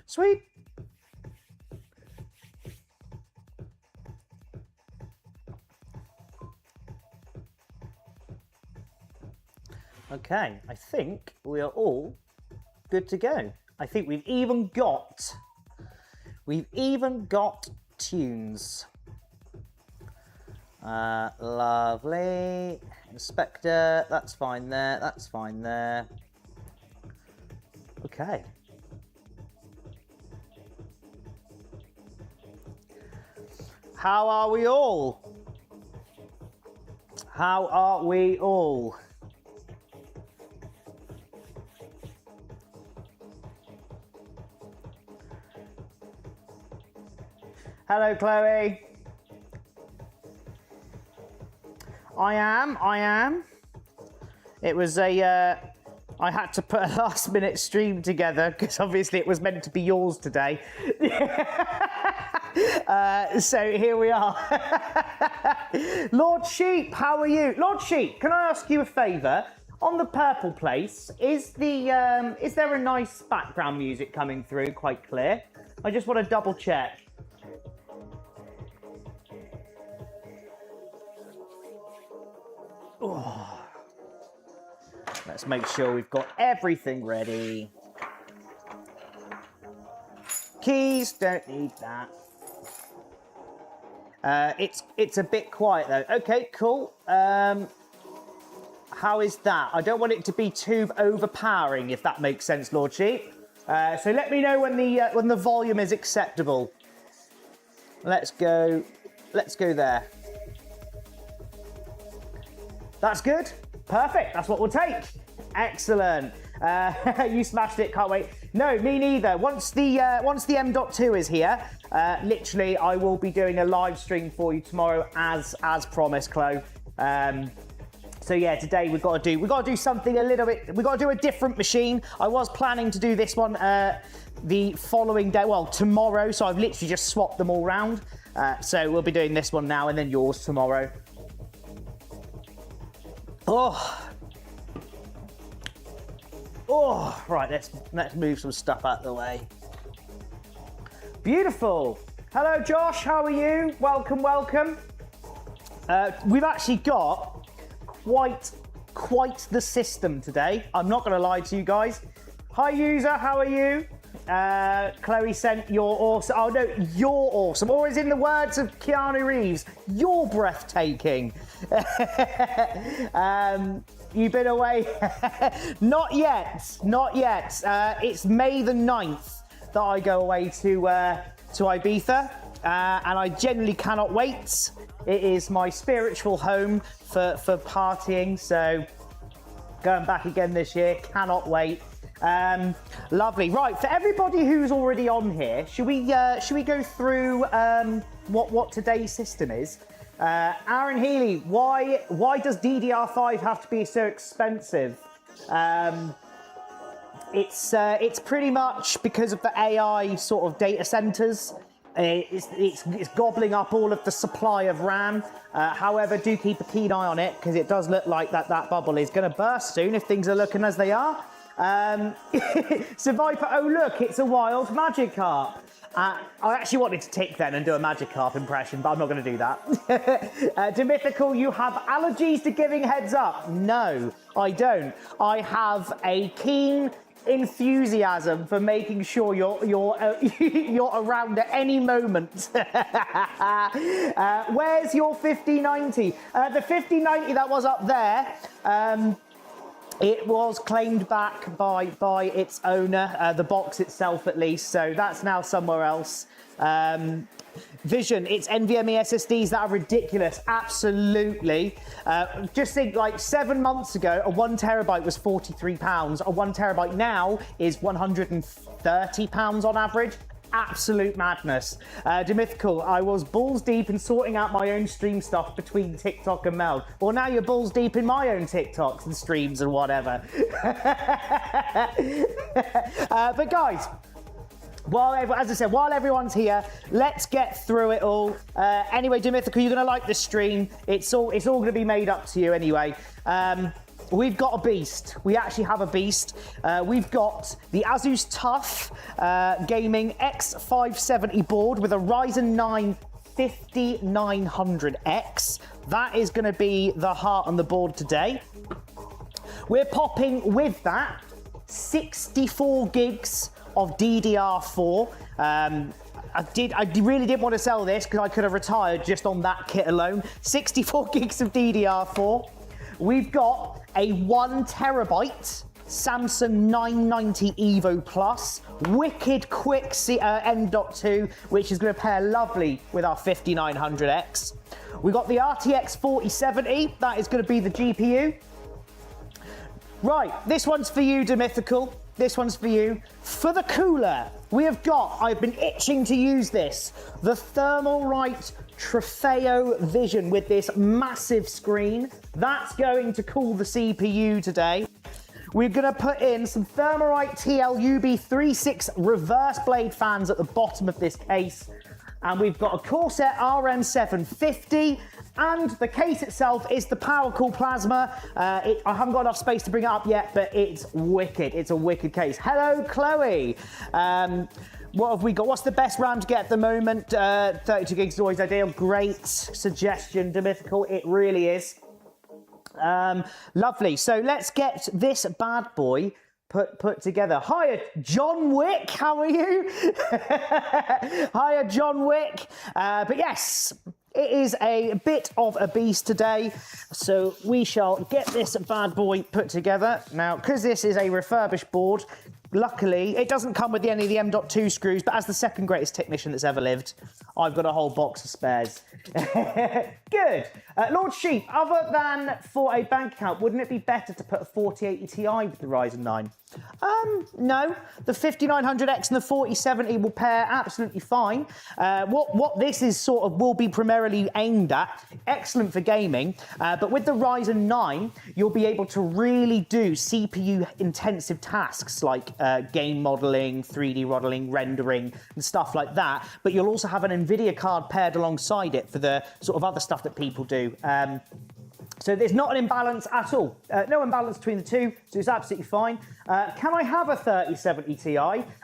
Sweet. Okay, I think we are all good to go. I think we've even got tunes. Lovely. Inspector, that's fine there, that's fine there. Okay. How are we all? How are we all? Hello, Chloe. I am. It was I had to put a last minute stream together because obviously it was meant to be yours today. So here we are. Lord Sheep, how are you? Lord Sheep, can I ask you a favour? On the purple place, is there a nice background music coming through quite clear? I just want to double check. Oh. Let's make sure we've got everything ready. Keys, don't need that. It's a bit quiet though. Okay, cool. How is that? I don't want it to be too overpowering, if that makes sense, Lord Sheep. So let me know when the volume is acceptable. Let's go there. That's good. Perfect. That's what we'll take. Excellent. You smashed it. Can't wait. No, me neither. Once the M.2 is here, literally, I will be doing a live stream for you tomorrow, as promised, Chloe. So yeah, today we've got to do something a little bit. We've got to do a different machine. I was planning to do this one the following day, well, tomorrow. So I've literally just swapped them all round. So we'll be doing this one now and then yours tomorrow. Oh, right, let's move some stuff out of the way. Beautiful. Hello, Josh, how are you? Welcome, welcome. We've actually got quite the system today. I'm not gonna lie to you guys. Hi, user, how are you? Chloe sent you're awesome. Oh no, you're awesome. Or as in the words of Keanu Reeves, you're breathtaking. You've been away. Not yet. It's May the 9th that I go away to Ibiza, and I genuinely cannot wait. It is my spiritual home for partying, so going back again this year, cannot wait. Lovely. Right, for everybody who's already on here, should we go through what today's system is? Aaron Healy, why does DDR5 have to be so expensive? It's pretty much because of the AI sort of data centers. It's gobbling up all of the supply of RAM. However, do keep a keen eye on it because it does look like that bubble is going to burst soon if things are looking as they are. So Viper, oh look, it's a wild Magikarp. I actually wanted to tick then and do a Magikarp impression, but I'm not going to do that. Demythical, you have allergies to giving heads up? No, I don't. I have a keen enthusiasm for making sure you're around at any moment. Where's your 5090? The 5090 that was up there. It was claimed back by its owner, the box itself at least, so that's now somewhere else. Vision, it's NVMe SSDs that are ridiculous, absolutely. Just think, like 7 months ago, a 1 terabyte was £43. A 1 terabyte now is £130 on average. Absolute madness. Demythical, I was balls deep in sorting out my own stream stuff between TikTok and Mel. Well, now you're balls deep in my own TikToks and streams and whatever. But guys, as I said, while everyone's here, let's get through it all. Anyway, Demythical, you're going to like the stream. It's all going to be made up to you anyway. we've got a beast. We actually have a beast. We've got the Asus TUF Gaming X570 board with a Ryzen 9 5900X. That is going to be the heart on the board today. We're popping with that 64 gigs of DDR4. I really didn't want to sell this because I could have retired just on that kit alone. 64 gigs of DDR4. We've got a 1 terabyte Samsung 990 Evo Plus, wicked quick M.2, which is going to pair lovely with our 5900X. We've got the RTX 4070, that is going to be the GPU. Right, this one's for you, Demythical. This one's for you. For the cooler, we have got, I've been itching to use this, the Thermalright Trofeo Vision with this massive screen. That's going to cool the CPU today. We're going to put in some Thermalright TL-UB36 reverse blade fans at the bottom of this case. And we've got a Corsair RM750. And the case itself is the PowerCool Plasma. I haven't got enough space to bring it up yet, but it's wicked. It's a wicked case. Hello, Chloe. What have we got? What's the best RAM to get at the moment? 32 gigs is always ideal. Great suggestion, Demythical. It really is. Lovely. So let's get this bad boy put together. Hiya, John Wick. How are you? Hiya, John Wick. But yes, it is a bit of a beast today, so we shall get this bad boy put together. Now, because this is a refurbished board, luckily, it doesn't come with any of the M.2 screws, but as the second greatest technician that's ever lived, I've got a whole box of spares. Good. Lord Sheep, other than for a bank account, wouldn't it be better to put a 4080 Ti with the Ryzen 9? No, the 5900X and the 4070 will pair absolutely fine. What this is sort of will be primarily aimed at, excellent for gaming, but with the Ryzen 9, you'll be able to really do CPU intensive tasks like game modeling, 3D modeling, rendering, and stuff like that. But you'll also have an NVIDIA card paired alongside it for the sort of other stuff that people do. So there's not an imbalance at all. No imbalance between the two, so it's absolutely fine. Can I have a 3070 Ti?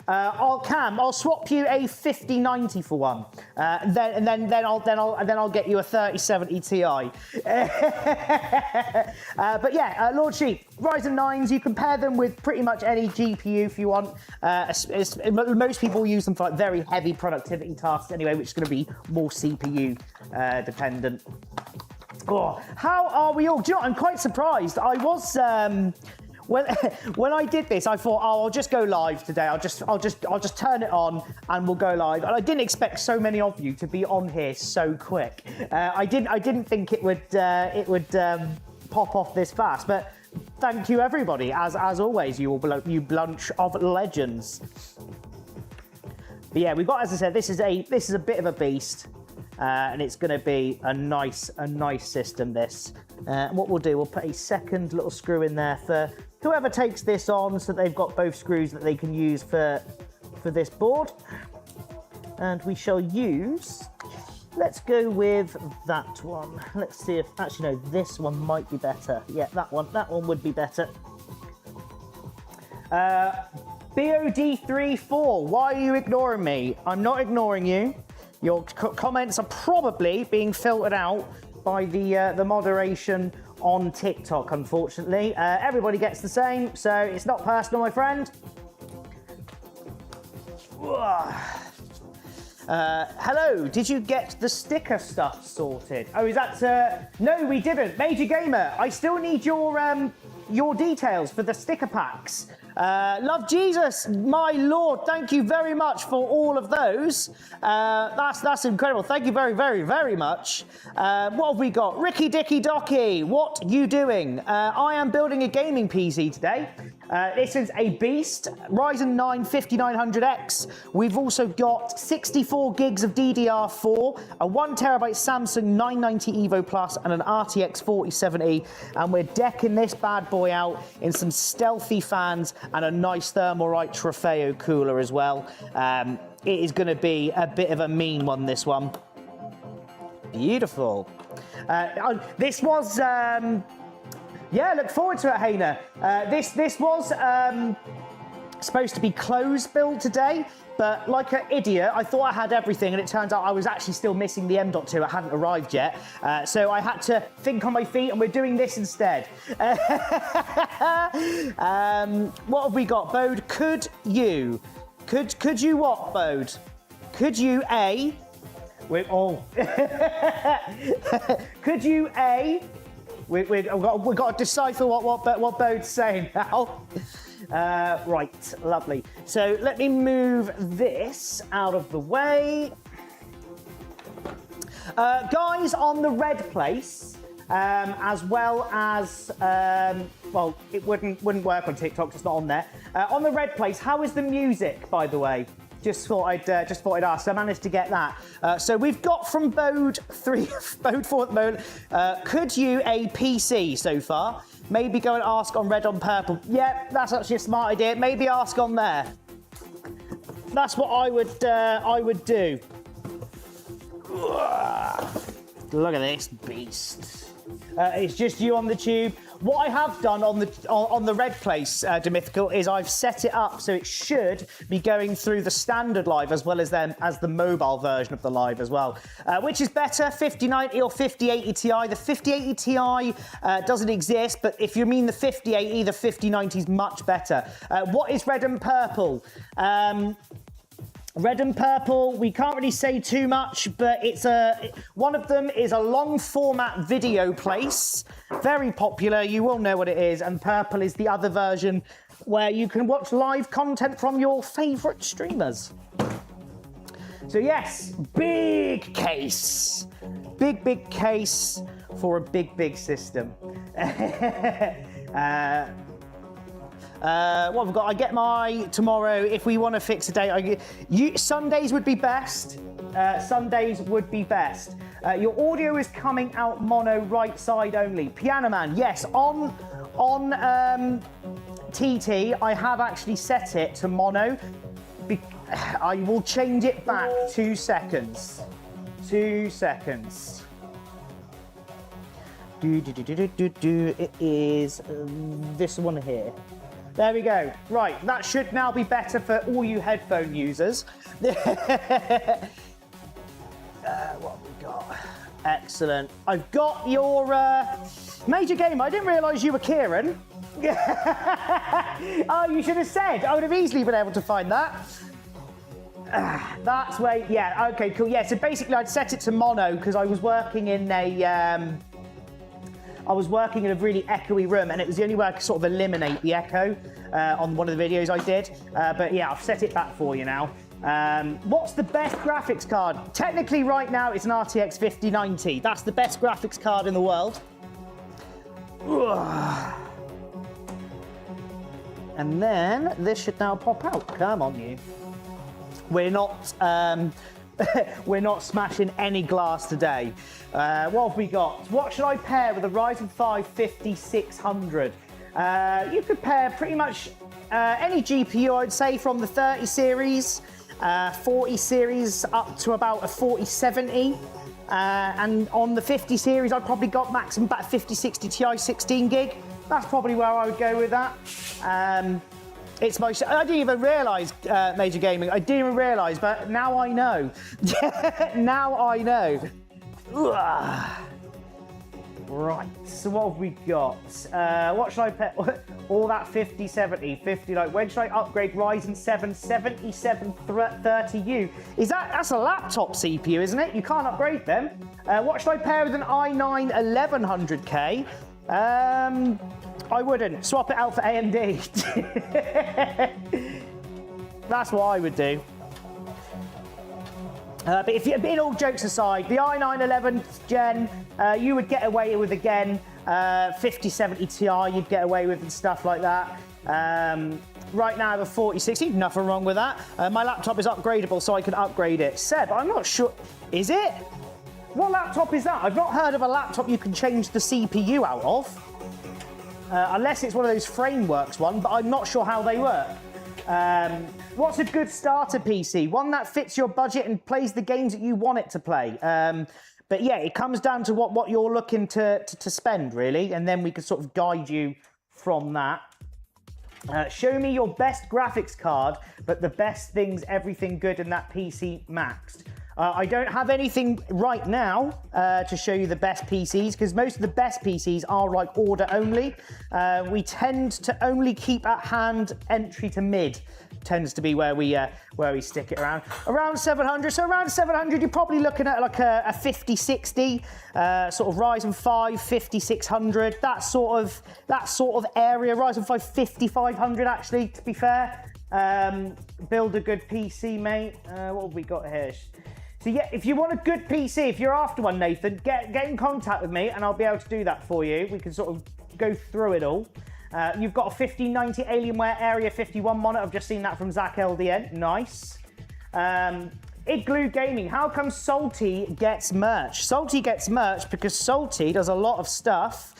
I'll swap you a 5090 for one. Then I'll get you a 3070 Ti. But yeah, Lord Sheep, Ryzen 9s, you can pair them with pretty much any GPU if you want. Most people use them for like very heavy productivity tasks anyway, which is going to be more CPU dependent. Oh, how are we all? Do you know what? I'm quite surprised. I was when I did this, I thought, oh, I'll just go live today. I'll just turn it on and we'll go live. And I didn't expect so many of you to be on here so quick. I didn't think it would pop off this fast. But thank you, everybody. As always, you bunch of legends. But yeah, we've got, as I said, this is a bit of a beast. And it's going to be a nice system, this. What we'll do, we'll put a second little screw in there for whoever takes this on, so they've got both screws that they can use for this board. And we shall use, let's go with that one. Let's see if, actually no, this one might be better. Yeah, that one would be better. BOD34, why are you ignoring me? I'm not ignoring you. Your comments are probably being filtered out by the moderation on TikTok, unfortunately. Everybody gets the same, so it's not personal, my friend. Hello, did you get the sticker stuff sorted? Oh, is that... No, we didn't. Major Gamer, I still need your details for the sticker packs. Love Jesus, my Lord, thank you very much for all of those. That's incredible. Thank you very, very, very much. What have we got? Ricky Dicky Docky, what you doing? I am building a gaming PC today. This is a beast, Ryzen 9 5900X. We've also got 64 gigs of DDR4, a 1 terabyte Samsung 990 Evo Plus, and an RTX 4070. And we're decking this bad boy out in some stealthy fans and a nice Thermalright Trofeo cooler as well. It is going to be a bit of a mean one, this one. Beautiful. This Yeah, look forward to it, Hayner. This was supposed to be closed build today, but like an idiot, I thought I had everything, and it turns out I was actually still missing the M.2. It hadn't arrived yet, so I had to think on my feet, and we're doing this instead. What have we got, Bode? Could you what, Bode? Could you A? Could you A? We've got to decipher what Bode's saying now. Right, lovely. So let me move this out of the way. Guys on the red place, as well as, well, it wouldn't work on TikTok, it's not on there. On the red place, how is the music, by the way? Just thought I'd ask. I managed to get that. So we've got from Bode 4 at the moment. Could you a PC so far? Maybe go and ask on red on purple. Yeah, that's actually a smart idea. Maybe ask on there. That's what I would do. Look at this beast. It's just you on the tube. What I have done on the red place, Demythical, is I've set it up so it should be going through the standard live as well as the mobile version of the live as well. Which is better, 5090 or 5080 Ti? The 5080 Ti doesn't exist, but if you mean the 5080, the 5090 is much better. What is red and purple? Red and purple, we can't really say too much, but one of them is a long format video place, very popular, you will know what it is, and purple is the other version where you can watch live content from your favourite streamers. So yes, big case. Big case for a big system. What have we got? I get my tomorrow. If we want to fix a date, Sundays would be best. Sundays would be best. Your audio is coming out mono right side only. Piano Man, yes. On TT, I have actually set it to mono. I will change it back. 2 seconds. 2 seconds. It is this one here. There we go. Right, that should now be better for all you headphone users. What have we got? Excellent. I've got your Major Gamer. I didn't realise you were Kieran. Oh, you should have said. I would have easily been able to find that. That's where, yeah, okay, cool. Yeah, so basically I'd set it to mono because I was working in a really echoey room, and it was the only way I could sort of eliminate the echo on one of the videos I did. But yeah, I've set it back for you now. What's the best graphics card? Technically, right now, it's an RTX 5090. That's the best graphics card in the world. And then this should now pop out. Come on, you. We're not smashing any glass today. What have we got? What should I pair with a Ryzen 5 5600? You could pair pretty much any GPU, I'd say, from the 30 series, 40 series up to about a 4070. And on the 50 series, I've probably got maximum about 5060 Ti 16 gig. That's probably where I would go with that. It's my. I didn't even realise Major Gaming. I didn't even realise, but now I know. Now I know. Right. So what have we got? What should I put? All that 5070, 50. Like, when should I upgrade Ryzen 7 7730U? That's a laptop CPU, isn't it? You can't upgrade them. What should I pair with an i9 1100K? I wouldn't. Swap it out for AMD. That's what I would do. But if you, in all jokes aside, the i9 11th gen, you would get away with again. 5070 Ti, you'd get away with and stuff like that. Right now I have a 4060, nothing wrong with that. My laptop is upgradable, so I can upgrade it. Seb, I'm not sure. Is it? What laptop is that? I've not heard of a laptop you can change the CPU out of. Unless it's one of those Frameworks one, but I'm not sure how they work. What's a good starter PC? One that fits your budget and plays the games that you want it to play. But yeah, it comes down to what you're looking to spend, really, and then we can sort of guide you from that. Show me your best graphics card, but the best things, everything good in that PC maxed. I don't have anything right now to show you the best PCs, because most of the best PCs are like order only. We tend to only keep at hand entry to mid. Tends to be where we stick it around 700. So around 700, you're probably looking at like a 5060 sort of Ryzen 5 5600, that sort of area. Ryzen 5 5500 actually, to be fair. Build a good PC, mate. What have we got here? So yeah, if you want a good PC, if you're after one, Nathan, get in contact with me and I'll be able to do that for you. We can sort of go through it all. You've got a 1590 Alienware Area 51 monitor. I've just seen that from Zach LDN. Nice. Igloo Gaming. How come Salty gets merch? Salty gets merch because Salty does a lot of stuff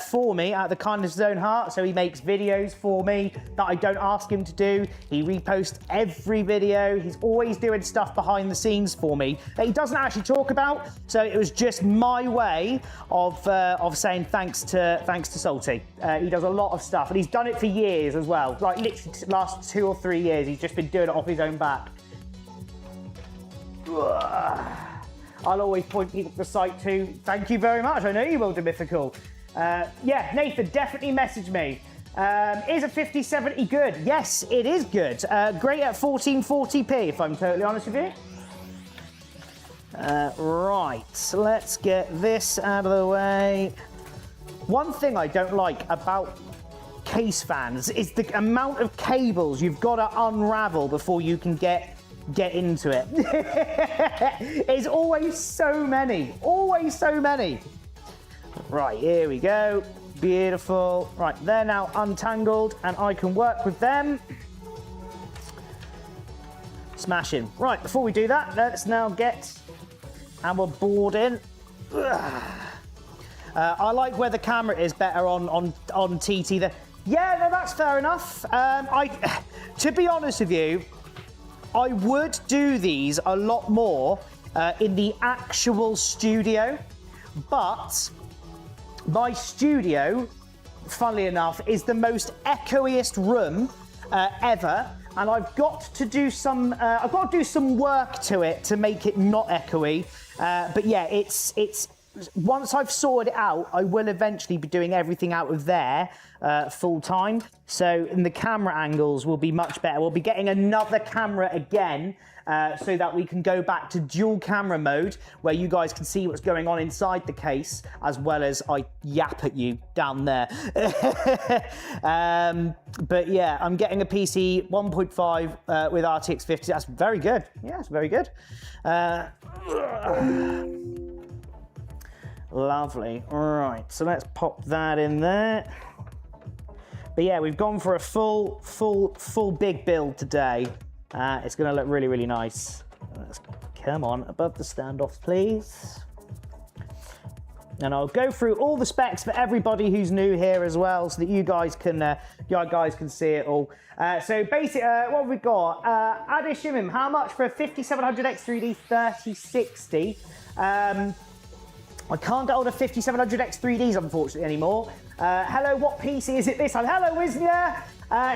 for me out of the kindness of his own heart. So he makes videos for me that I don't ask him to do. He reposts every video. He's always doing stuff behind the scenes for me that he doesn't actually talk about. So it was just my way of saying thanks to Salty. He does a lot of stuff, and he's done it for years as well. Like literally last 2 or 3 years, he's just been doing it off his own back. I'll always point people to the site too. Thank you very much. I know you will, Demythical. Yeah, Nathan, definitely message me. Is a 5070 good? Yes, it is good. Great at 1440p, if I'm totally honest with you. Right, so let's get this out of the way. One thing I don't like about case fans is the amount of cables you've got to unravel before you can get into it. It's always so many, Right, here we go. Beautiful. Right, they're now untangled and I can work with them. Smashing. Right, before we do that, let's now get our board in. I like where the camera is better on TT there. Yeah, no, that's fair enough. To be honest with you, I would do these a lot more in the actual studio, but my studio, funnily enough, is the most echoiest room ever, and I've got to do some work to it to make it not echoey. But yeah, it's once I've sorted it out, I will eventually be doing everything out of there full time. So the camera angles will be much better. We'll be getting another camera again so that we can go back to dual camera mode where you guys can see what's going on inside the case as well as I yap at you down there. But yeah, I'm getting a PC 1.5 with RTX 50. That's very good. Yeah, it's very good. Lovely. All right, so let's pop that in there. But yeah, we've gone for a full big build today. It's going to look really, really nice. Let's come on above the standoffs, please. And I'll go through all the specs for everybody who's new here as well, so that you guys can see it all. So basically, what have we got? Adishimim, how much for a 5700X3D 3060? I can't get hold of 5700X3Ds, unfortunately, anymore. Hello, what PC is it this time? Hello, Wisnia.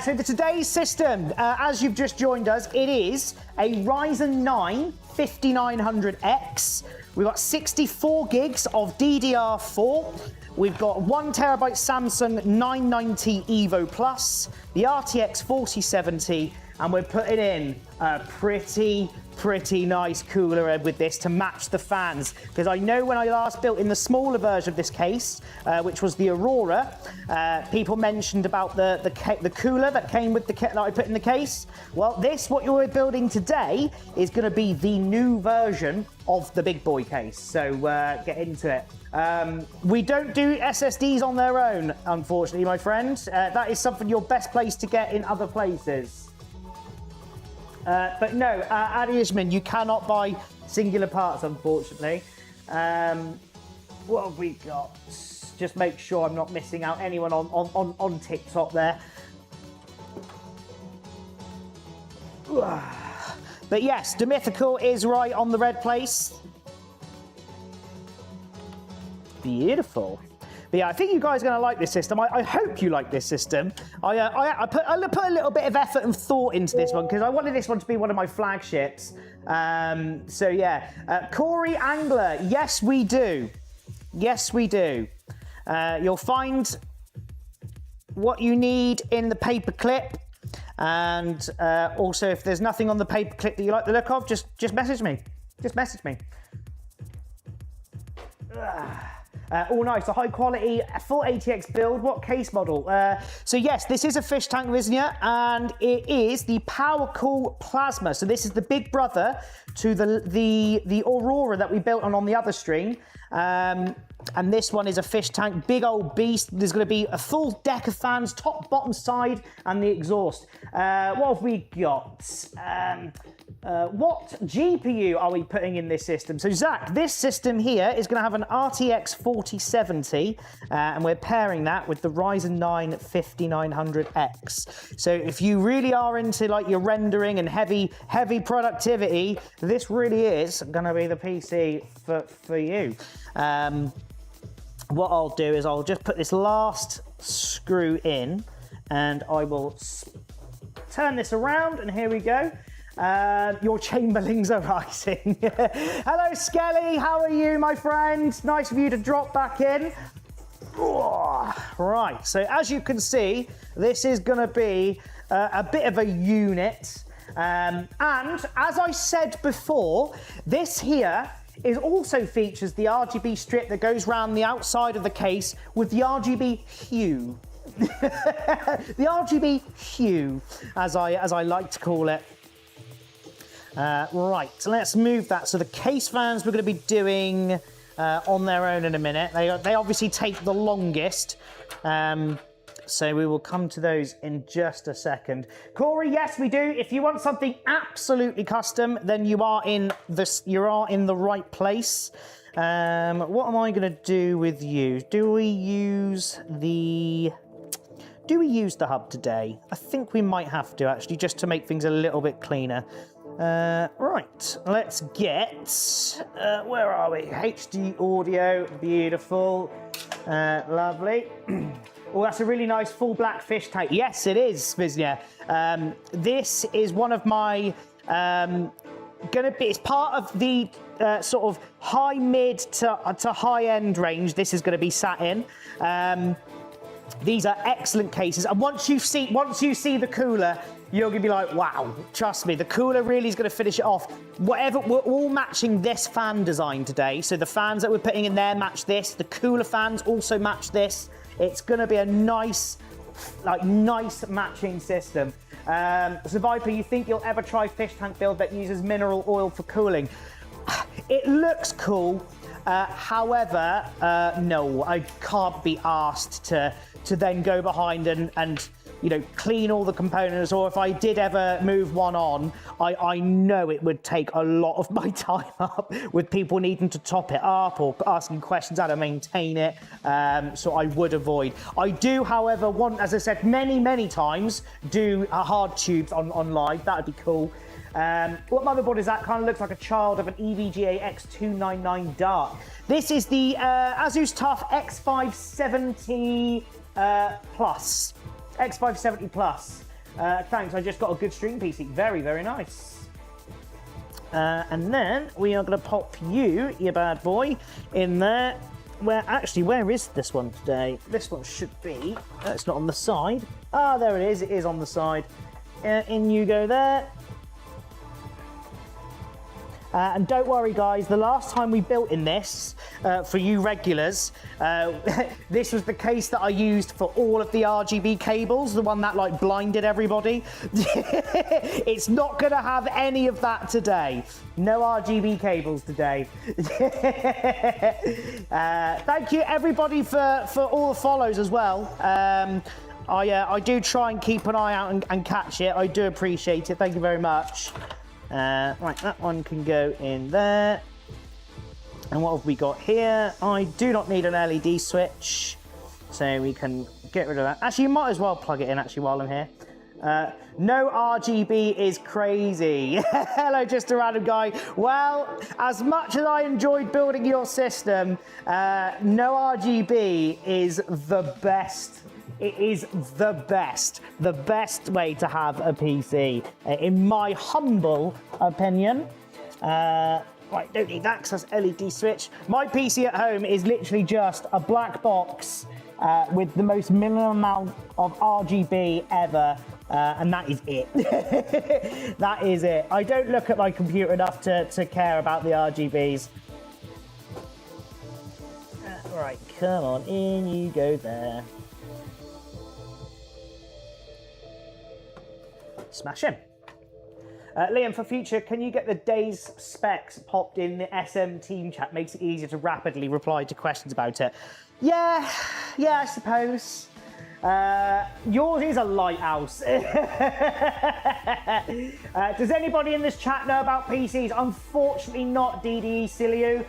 So the today's system, as you've just joined us, it is a Ryzen 9 5900X. We've got 64 gigs of DDR4. We've got 1 terabyte Samsung 990 Evo Plus, the RTX 4070, and we're putting in a pretty nice cooler head with this to match the fans, because I know when I last built in the smaller version of this case, which was the Aurora, people mentioned about the cooler that came with that I put in the case. Well, what you're building today is going to be the new version of the big boy case, so get into it. We don't do SSDs on their own, unfortunately, my friend. That is something you're best placed to get in other places. But no, Adi Ishman, you cannot buy singular parts, unfortunately. What have we got? Just make sure I'm not missing out anyone on TikTok there. But yes, Demythical is right on the red place. Beautiful. But yeah, I think you guys are going to like this system. I hope you like this system. I put a little bit of effort and thought into this one because I wanted this one to be one of my flagships. So yeah, Corey Angler, yes we do. Yes we do. You'll find what you need in the paper clip. And also, if there's nothing on the paper clip that you like the look of, just message me. Just message me. All nice, a high quality full ATX build. What case model? So yes, this is a fish tank Vizsla, and it is the Power Cool Plasma. So this is the big brother to the Aurora that we built on the other stream. And this one is a fish tank, big old beast. There's going to be a full deck of fans, top, bottom, side, and the exhaust. What have we got? What GPU are we putting in this system? So Zach, this system here is going to have an RTX 4070, and we're pairing that with the Ryzen 9 5900X. So if you really are into like your rendering and heavy productivity, this really is going to be the PC for you. What I'll do is I'll just put this last screw in, and I will turn this around, and here we go. Your chamberlings are rising. Hello, Skelly. How are you, my friend? Nice of you to drop back in. Right, so as you can see, this is going to be a bit of a unit. And as I said before, this here also features the RGB strip that goes around the outside of the case with the RGB hue. The RGB hue, as I like to call it. Right, so let's move that. So the case fans we're going to be doing on their own in a minute. They obviously take the longest. So we will come to those in just a second. Corey, yes, we do. If you want something absolutely custom, then you are in the right place. What am I going to do with you? Do we use the hub today? I think we might have to, actually, just to make things a little bit cleaner. Right, let's get, where are we? HD audio, beautiful, lovely. Oh, that's a really nice full black fish tank. Yes, it is, Vizsla. This is one of my, it's part of the sort of high mid to high end range. This is going to be sat in. These are excellent cases, and once you see the cooler, you're going to be like, wow, trust me, the cooler really is going to finish it off. Whatever, we're all matching this fan design today. So the fans that we're putting in there match this. The cooler fans also match this. It's going to be a nice matching system. So Viper, you think you'll ever try fish tank build that uses mineral oil for cooling? It looks cool. However, no, I can't be asked to then go behind and clean all the components, or if I did ever move one on, I know it would take a lot of my time up with people needing to top it up or asking questions how to maintain it, so I would avoid. I do, however, want, as I said many times, do a hard tubes on live. That would be cool. What motherboard is that? Kind of looks like a child of an EVGA X299 Dark. This is the Asus TUF X570 Plus. X570 Plus. Thanks, I just got a good stream PC. Very nice. And then we are going to pop you bad boy, in there. Where is this one today? This one should be, it's not on the side. Ah, there it is. It is on the side. In you go there. And don't worry, guys, the last time we built in this, for you regulars, this was the case that I used for all of the RGB cables, the one that like blinded everybody. It's not going to have any of that today. No RGB cables today. Thank you, everybody, for all the follows as well. I do try and keep an eye out and catch it. I do appreciate it. Thank you very much. Right, that one can go in there. And what have we got here? I do not need an LED switch, so we can get rid of that. Actually, you might as well plug it in actually while I'm here. No RGB is crazy. Hello, just a random guy. Well, as much as I enjoyed building your system, no RGB is the best. It is the best way to have a PC, in my humble opinion. Right, don't need that because that's LED switch. My PC at home is literally just a black box with the most minimum amount of RGB ever, and that is it. That is it. I don't look at my computer enough to care about the RGBs. Right, come on, in you go there. Smash him. Liam, for future, can you get the day's specs popped in the SM team chat? Makes it easier to rapidly reply to questions about it. Yeah, I suppose. Yours is a lighthouse. Does anybody in this chat know about PCs? Unfortunately not, DDE Silio.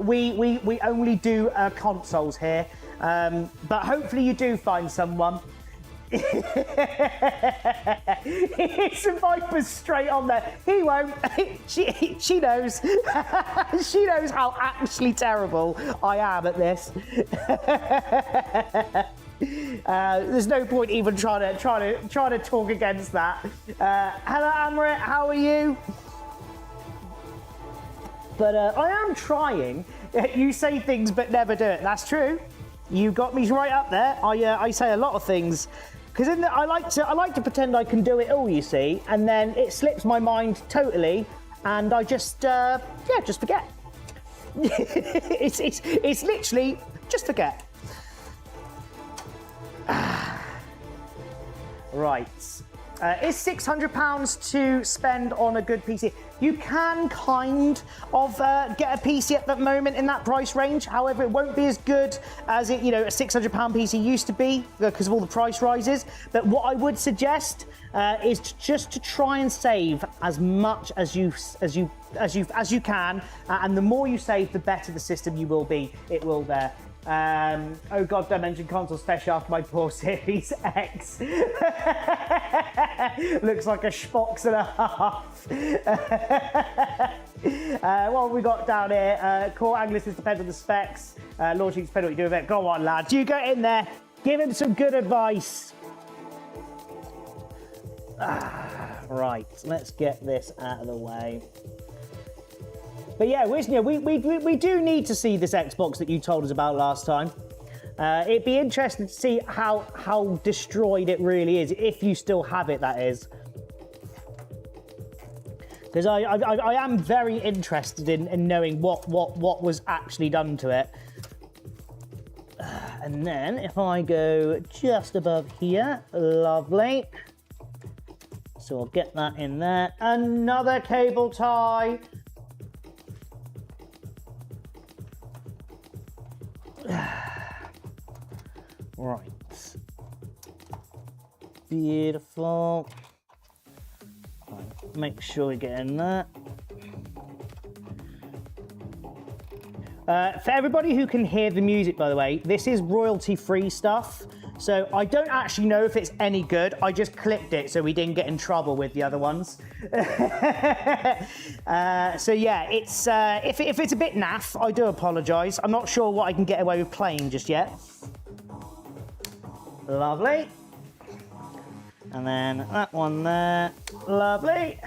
We only do consoles here, but hopefully you do find someone. It's a Viper straight on there. He won't. She knows. She knows how actually terrible I am at this. There's no point even trying to talk against that. Hello, Amrit. How are you? But I am trying. You say things but never do it. That's true. You got me right up there. I say a lot of things. Because I like to pretend I can do it all, you see, and then it slips my mind totally, and I just forget. it's literally just forget. Right. Is £600 to spend on a good PC? You can kind of get a PC at the moment in that price range. However, it won't be as good as a £600 PC used to be because of all the price rises. But what I would suggest is just to try and save as much as you can, and the more you save, the better the system you will be. It will there. Oh god, don't mention console special after my poor Series X. Looks like a Xbox and a half. What have we got down here? Core Anglers depends on the specs. Launching depends on what you do with it. Go on, lads. You get in there. Give him some good advice. Right, let's get this out of the way. But yeah, Wisnia, we do need to see this Xbox that you told us about last time. It'd be interesting to see how destroyed it really is, if you still have it, that is. Because I am very interested in knowing what was actually done to it. And then if I go just above here, lovely. So I'll get that in there. Another cable tie. Right. Beautiful. Right. Make sure we get in there. For everybody who can hear the music, by the way, this is royalty-free stuff. So I don't actually know if it's any good. I just clicked it so we didn't get in trouble with the other ones. So yeah, it's if it's a bit naff, I do apologise. I'm not sure what I can get away with playing just yet. Lovely. And then that one there. Lovely.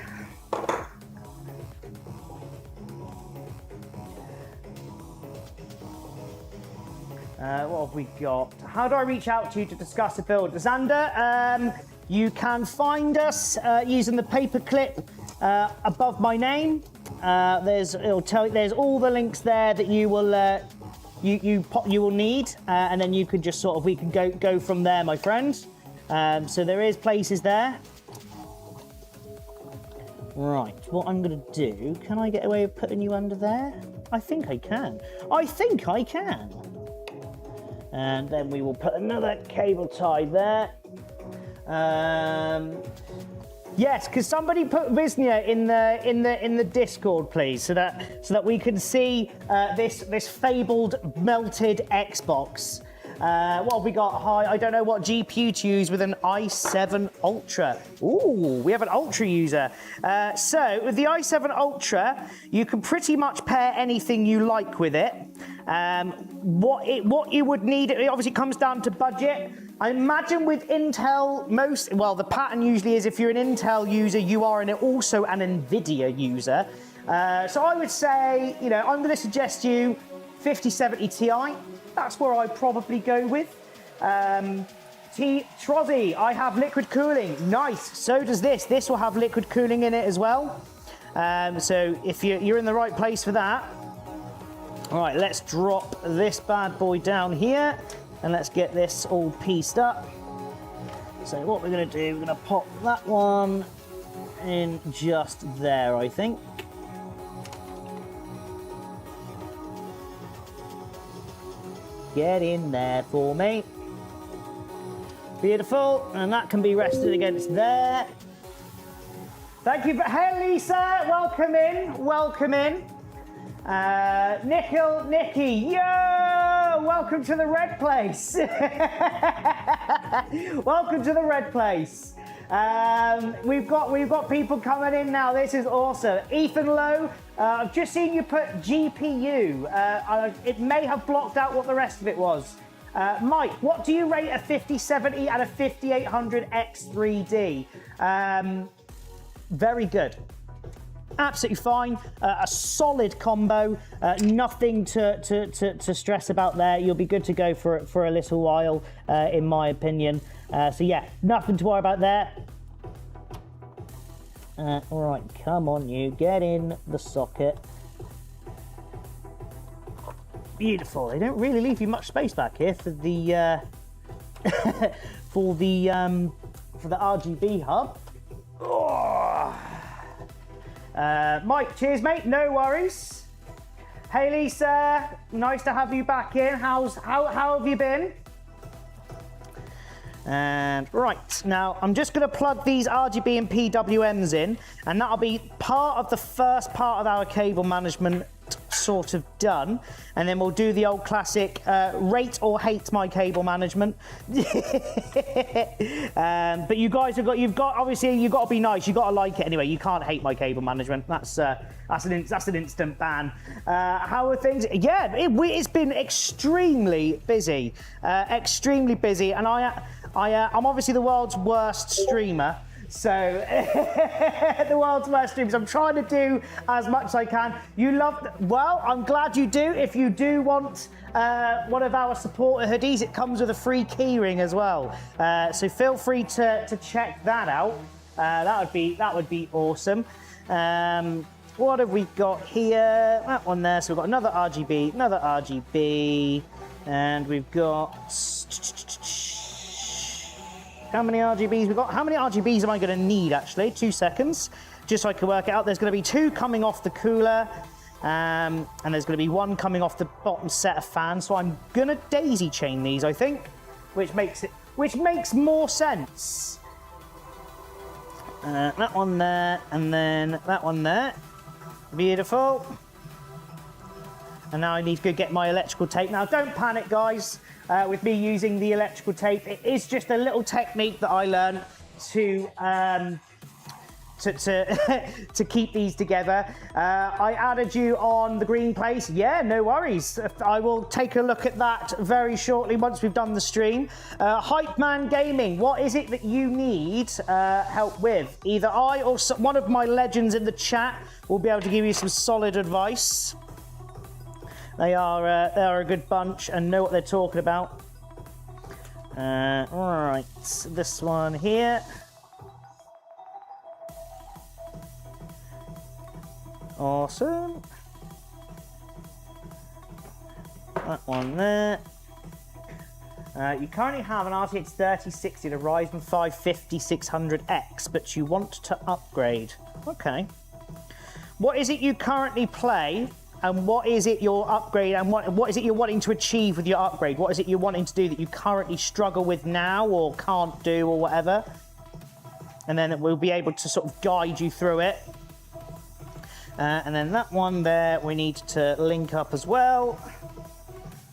What have we got? How do I reach out to you to discuss a build? Xander, you can find us using the paperclip above my name. There's all the links there that you will you will need, and then you can just sort of we can go from there, my friends. So there is places there. Right, what I'm going to do, can I get away with putting you under there? I think I can. And then we will put another cable tie there. Yes, because somebody put Visnia in the Discord, please, so that we can see this fabled melted Xbox. What have we got? I don't know what GPU to use with an i7 Ultra. Ooh, we have an Ultra user. So with the i7 Ultra, you can pretty much pair anything you like with it. What you would need, it obviously comes down to budget. I imagine with Intel, the pattern usually is if you're an Intel user, you are also an NVIDIA user. So I would say, I'm going to suggest you 5070 Ti. That's where I'd probably go with. Trozzy, I have liquid cooling. Nice. So does this. This will have liquid cooling in it as well. So if you're in the right place for that. All right, let's drop this bad boy down here and let's get this all pieced up. So what we're going to do, we're going to pop that one in just there, I think. Get in there for me. Beautiful, and that can be rested against there. Thank you. Hey, Lisa, welcome in. Welcome in. Nikki, yo! Welcome to the red place. Welcome to the red place. We've got people coming in now. This is awesome. Ethan Lowe, I've just seen you put GPU. It may have blocked out what the rest of it was. Mike, what do you rate a 5070 and a 5800 X3D? Very good. Absolutely fine. A solid combo. Nothing to stress about there. You'll be good to go for a little while, in my opinion. So yeah, nothing to worry about there. All right, come on, you get in the socket. Beautiful. They don't really leave you much space back here for the for the RGB hub. Oh. Mike, cheers, mate. No worries. Hey, Lisa. Nice to have you back in. How have you been? And right, now I'm just going to plug these RGB and PWMs in, and that'll be part of the first part of our cable management sort of done, and then we'll do the old classic rate or hate my cable management. But you guys you've got obviously to be nice. You've got to like it anyway. You can't hate my cable management. That's an instant ban. How are things? Yeah, it's been extremely busy, and I'm obviously the world's worst streamer. So, the world's worst streamers. I'm trying to do as much as I can. Well, I'm glad you do. If you do want one of our supporter hoodies, it comes with a free keyring as well. So feel free to check that out. That would be awesome. What have we got here? That one there. So we've got another RGB, and we've got. How many RGBs we got? How many RGBs am I going to need, actually? 2 seconds, just so I can work it out. There's going to be 2 coming off the cooler, and there's going to be 1 coming off the bottom set of fans. So I'm going to daisy chain these, I think, which makes more sense. That one there, and then that one there. Beautiful. And now I need to go get my electrical tape. Now, don't panic, guys. With me using the electrical tape, it is just a little technique that I learned to keep these together. I added you on the green place. Yeah, no worries. I will take a look at that very shortly once we've done the stream. Hype Man Gaming, what is it that you need help with? Either I or one of my legends in the chat will be able to give you some solid advice. They are a good bunch and know what they're talking about. Right, this one here. Awesome. That one there. You currently have an RTX 3060 and a Ryzen 5 5600X, but you want to upgrade. Okay. What is it you currently play? And what is it your upgrade, and what is it you're wanting to achieve with your upgrade? What is it you're wanting to do that you currently struggle with now or can't do or whatever? And then we'll be able to sort of guide you through it. And then that one there, we need to link up as well.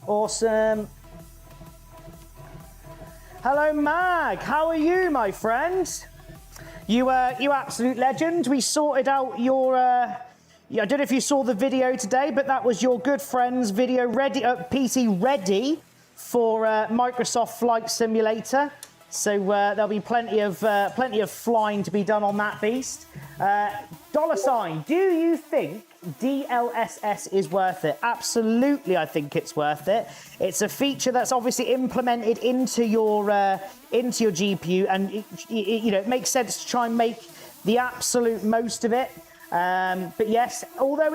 Awesome. Hello, Mag. How are you, my friend? You absolute legend. We sorted out your... I don't know if you saw the video today, but that was your good friend's video ready, PC ready for Microsoft Flight Simulator. So there'll be plenty of flying to be done on that beast. $, do you think DLSS is worth it? Absolutely, I think it's worth it. It's a feature that's obviously implemented into your GPU, and it makes sense to try and make the absolute most of it. But yes, although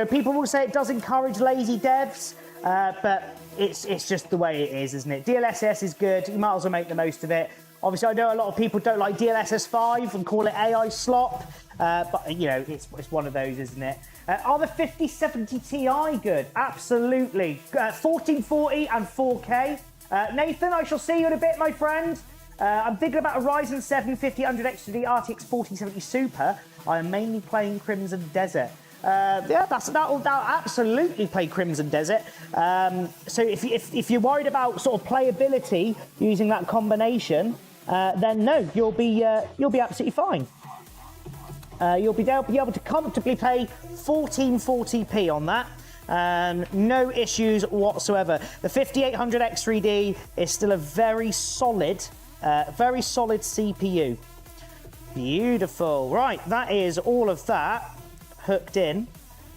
people will say it does encourage lazy devs, but it's just the way it is, isn't it? DLSS is good. You might as well make the most of it. Obviously, I know a lot of people don't like DLSS 5 and call it AI slop, but it's one of those, isn't it? Are the 5070 Ti good? Absolutely. 1440 and 4K. Nathan, I shall see you in a bit, my friend. I'm thinking about a Ryzen 7 5000 XTD RTX 4070 Super. I am mainly playing Crimson Desert. Yeah, that'll absolutely play Crimson Desert. So if you're worried about sort of playability using that combination, then no, you'll be absolutely fine. You'll be able to comfortably play 1440p on that. No issues whatsoever. The 5800 X3D is still a very solid CPU. Beautiful. Right, that is all of that hooked in.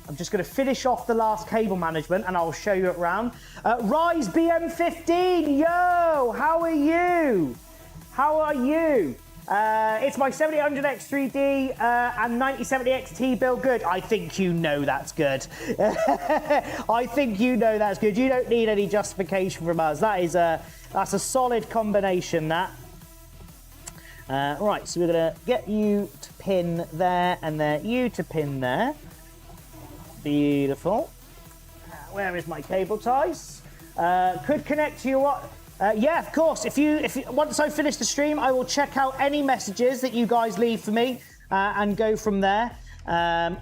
I'm just going to finish off the last cable management and I'll show you it round. Rise BM15, yo, how are you? How are you? It's my 7800 X3D and 9070 XT build good. I think you know that's good. I think you know that's good. You don't need any justification from us. That's a solid combination, that. Right, so we're going to get you to pin there and then you to pin there. Beautiful. Where is my cable ties? Could connect to your... yeah, of course. If you once I finish the stream, I will check out any messages that you guys leave for me and go from there.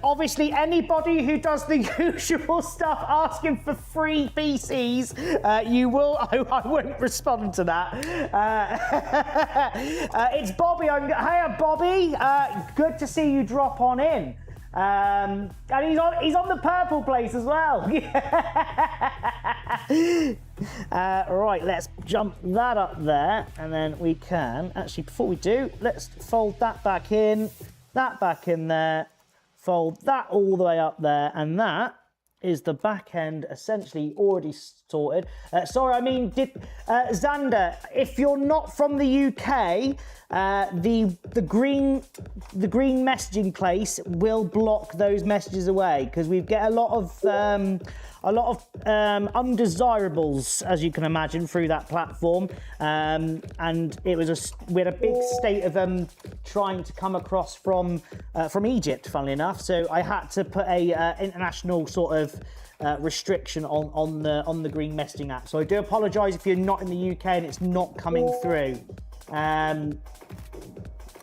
Obviously, anybody who does the usual stuff asking for free PCs, I won't respond to that. It's Bobby. Hiya, Bobby. Good to see you drop on in. And he's on the purple place as well. Right, let's jump that up there, and then we can actually, before we do, let's fold that back in there. Fold that all the way up there, and that is the back end essentially already sorted. Sorry, I mean, Xander, if you're not from the UK, the green messaging place will block those messages away because we get a lot of undesirables, as you can imagine, through that platform. And we had a big state of them trying to come across from Egypt, funnily enough. So I had to put a international sort of restriction on the green messaging app. So I do apologise if you're not in the UK and it's not coming through.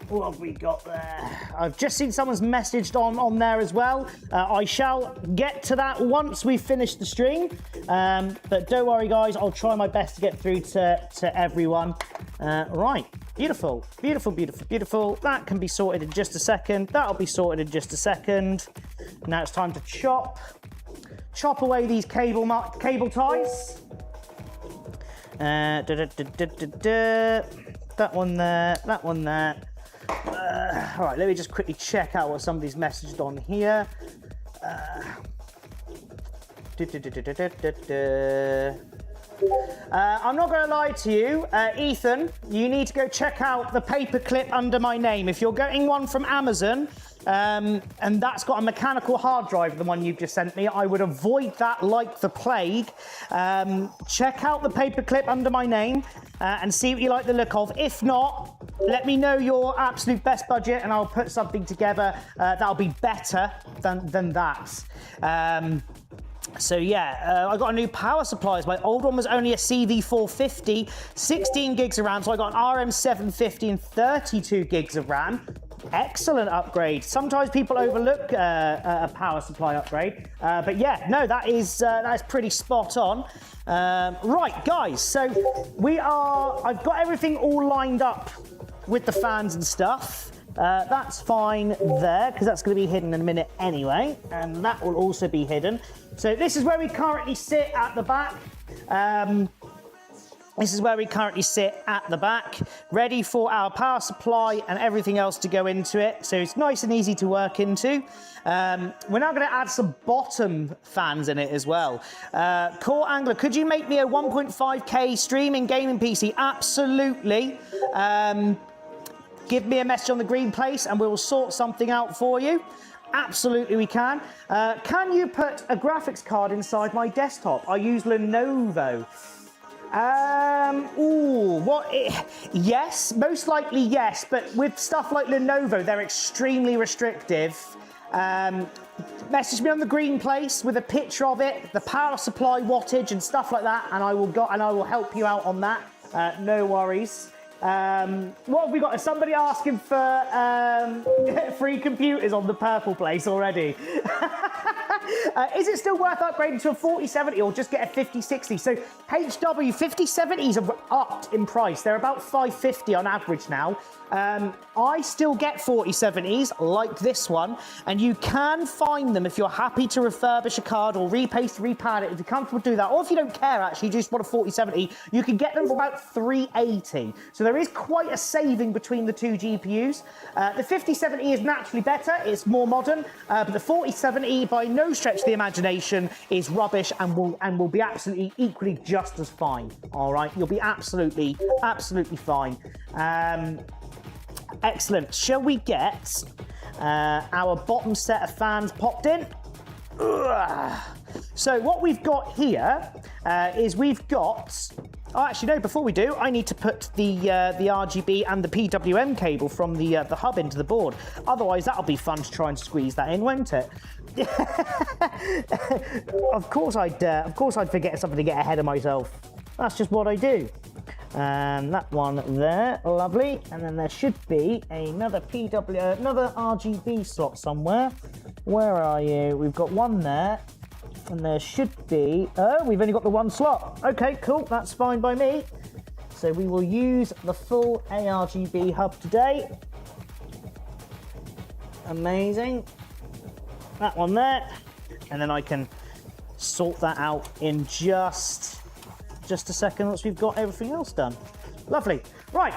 What have we got there? I've just seen someone's messaged on there as well. I shall get to that once we finish the stream. But don't worry, guys. I'll try my best to get through to everyone. Right. Beautiful. Beautiful, beautiful, beautiful. That can be sorted in just a second. That'll be sorted in just a second. Now it's time to chop away these cable ties. That one there, that one there. All right, let me just quickly check out what somebody's messaged on here. I'm not going to lie to you, Ethan, you need to go check out the paperclip under my name. If you're getting one from Amazon, and that's got a mechanical hard drive, the one you've just sent me, I would avoid that like the plague. Check out the paperclip under my name and see what you like the look of. If not, let me know your absolute best budget and I'll put something together that'll be better than that. So yeah, I got a new power supply. My old one was only a CV450, 16 gigs of RAM. So I got an RM750 and 32 gigs of RAM. Excellent upgrade. Sometimes people overlook a power supply upgrade, but yeah, no, that is pretty spot on. Right, guys, so I've got everything all lined up with the fans and stuff. That's fine there, because that's going to be hidden in a minute anyway, and that will also be hidden. So this is where we currently sit at the back. This is where we currently sit at the back, ready for our power supply and everything else to go into it. So it's nice and easy to work into. We're now going to add some bottom fans in it as well. Core Angler, could you make me a 1.5K streaming gaming PC? Absolutely. Give me a message on the Green Place and we'll sort something out for you. Absolutely we can. Can you put a graphics card inside my desktop? I use Lenovo. Yes, most likely yes, but with stuff like Lenovo, they're extremely restrictive. Message me on the Green Place with a picture of it, the power supply wattage and stuff like that, and I will help you out on that. No worries. What have we got? Is somebody asking for free computers on the Purple Place already? Is it still worth upgrading to a 4070 or just get a 5060? So HW 5070s have upped in price. They're about $550 on average now. I still get 4070s like this one, and you can find them if you're happy to refurbish a card or repaste, repad it. If you're comfortable, do that. Or if you don't care, actually, you just want a 4070, you can get them for about $380. So there is quite a saving between the two GPUs. The 5070 is naturally better, it's more modern, but the 4070, by no stretch of the imagination, is rubbish and will be absolutely equally just as fine. All right, you'll be absolutely fine. Excellent. Shall we get our bottom set of fans popped in? So what we've got here is we've got... Oh, actually, no, before we do, I need to put the RGB and the PWM cable from the hub into the board. Otherwise, that'll be fun to try and squeeze that in, won't it? Of course I'd forget something to get ahead of myself. That's just what I do. And that one there, lovely. And then there should be another RGB slot somewhere. Where are you? We've got one there. And there should be... Oh, we've only got the one slot. Okay, cool. That's fine by me. So we will use the full ARGB hub today. Amazing. That one there. And then I can sort that out in just a second once we've got everything else done. Lovely. Right,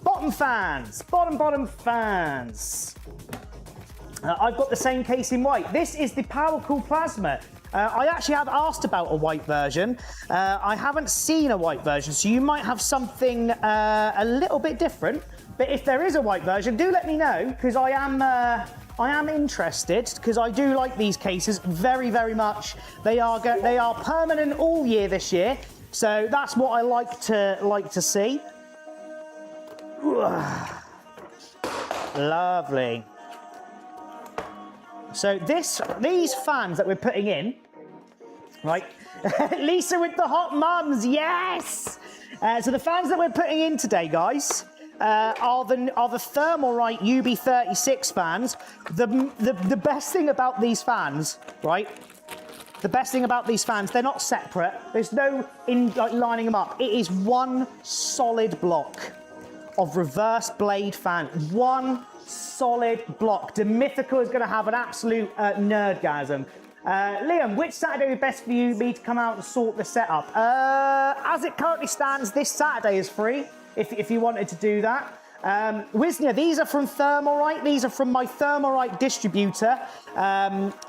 bottom fans. Bottom fans. I've got the same case in white. This is the PowerCool Plasma. I actually have asked about a white version. I haven't seen a white version, so you might have something a little bit different. But if there is a white version, do let me know, because I am interested, because I do like these cases very, very much. They are permanent all year this year, so that's what I like to see. Lovely. So these fans that we're putting in, right? Lisa with the hot mums, yes! So the fans that we're putting in today, guys, are the Thermalright UB36 fans. The best thing about these fans, right? The best thing about these fans, they're not separate. There's no lining them up. It is one solid block of reverse blade fan. One solid block. Demythical is going to have an absolute nerdgasm. Liam, which Saturday would be best for me to come out and sort the setup? As it currently stands, this Saturday is free if you wanted to do that. Wisnia, these are from Thermalright. These are from my Thermalright distributor.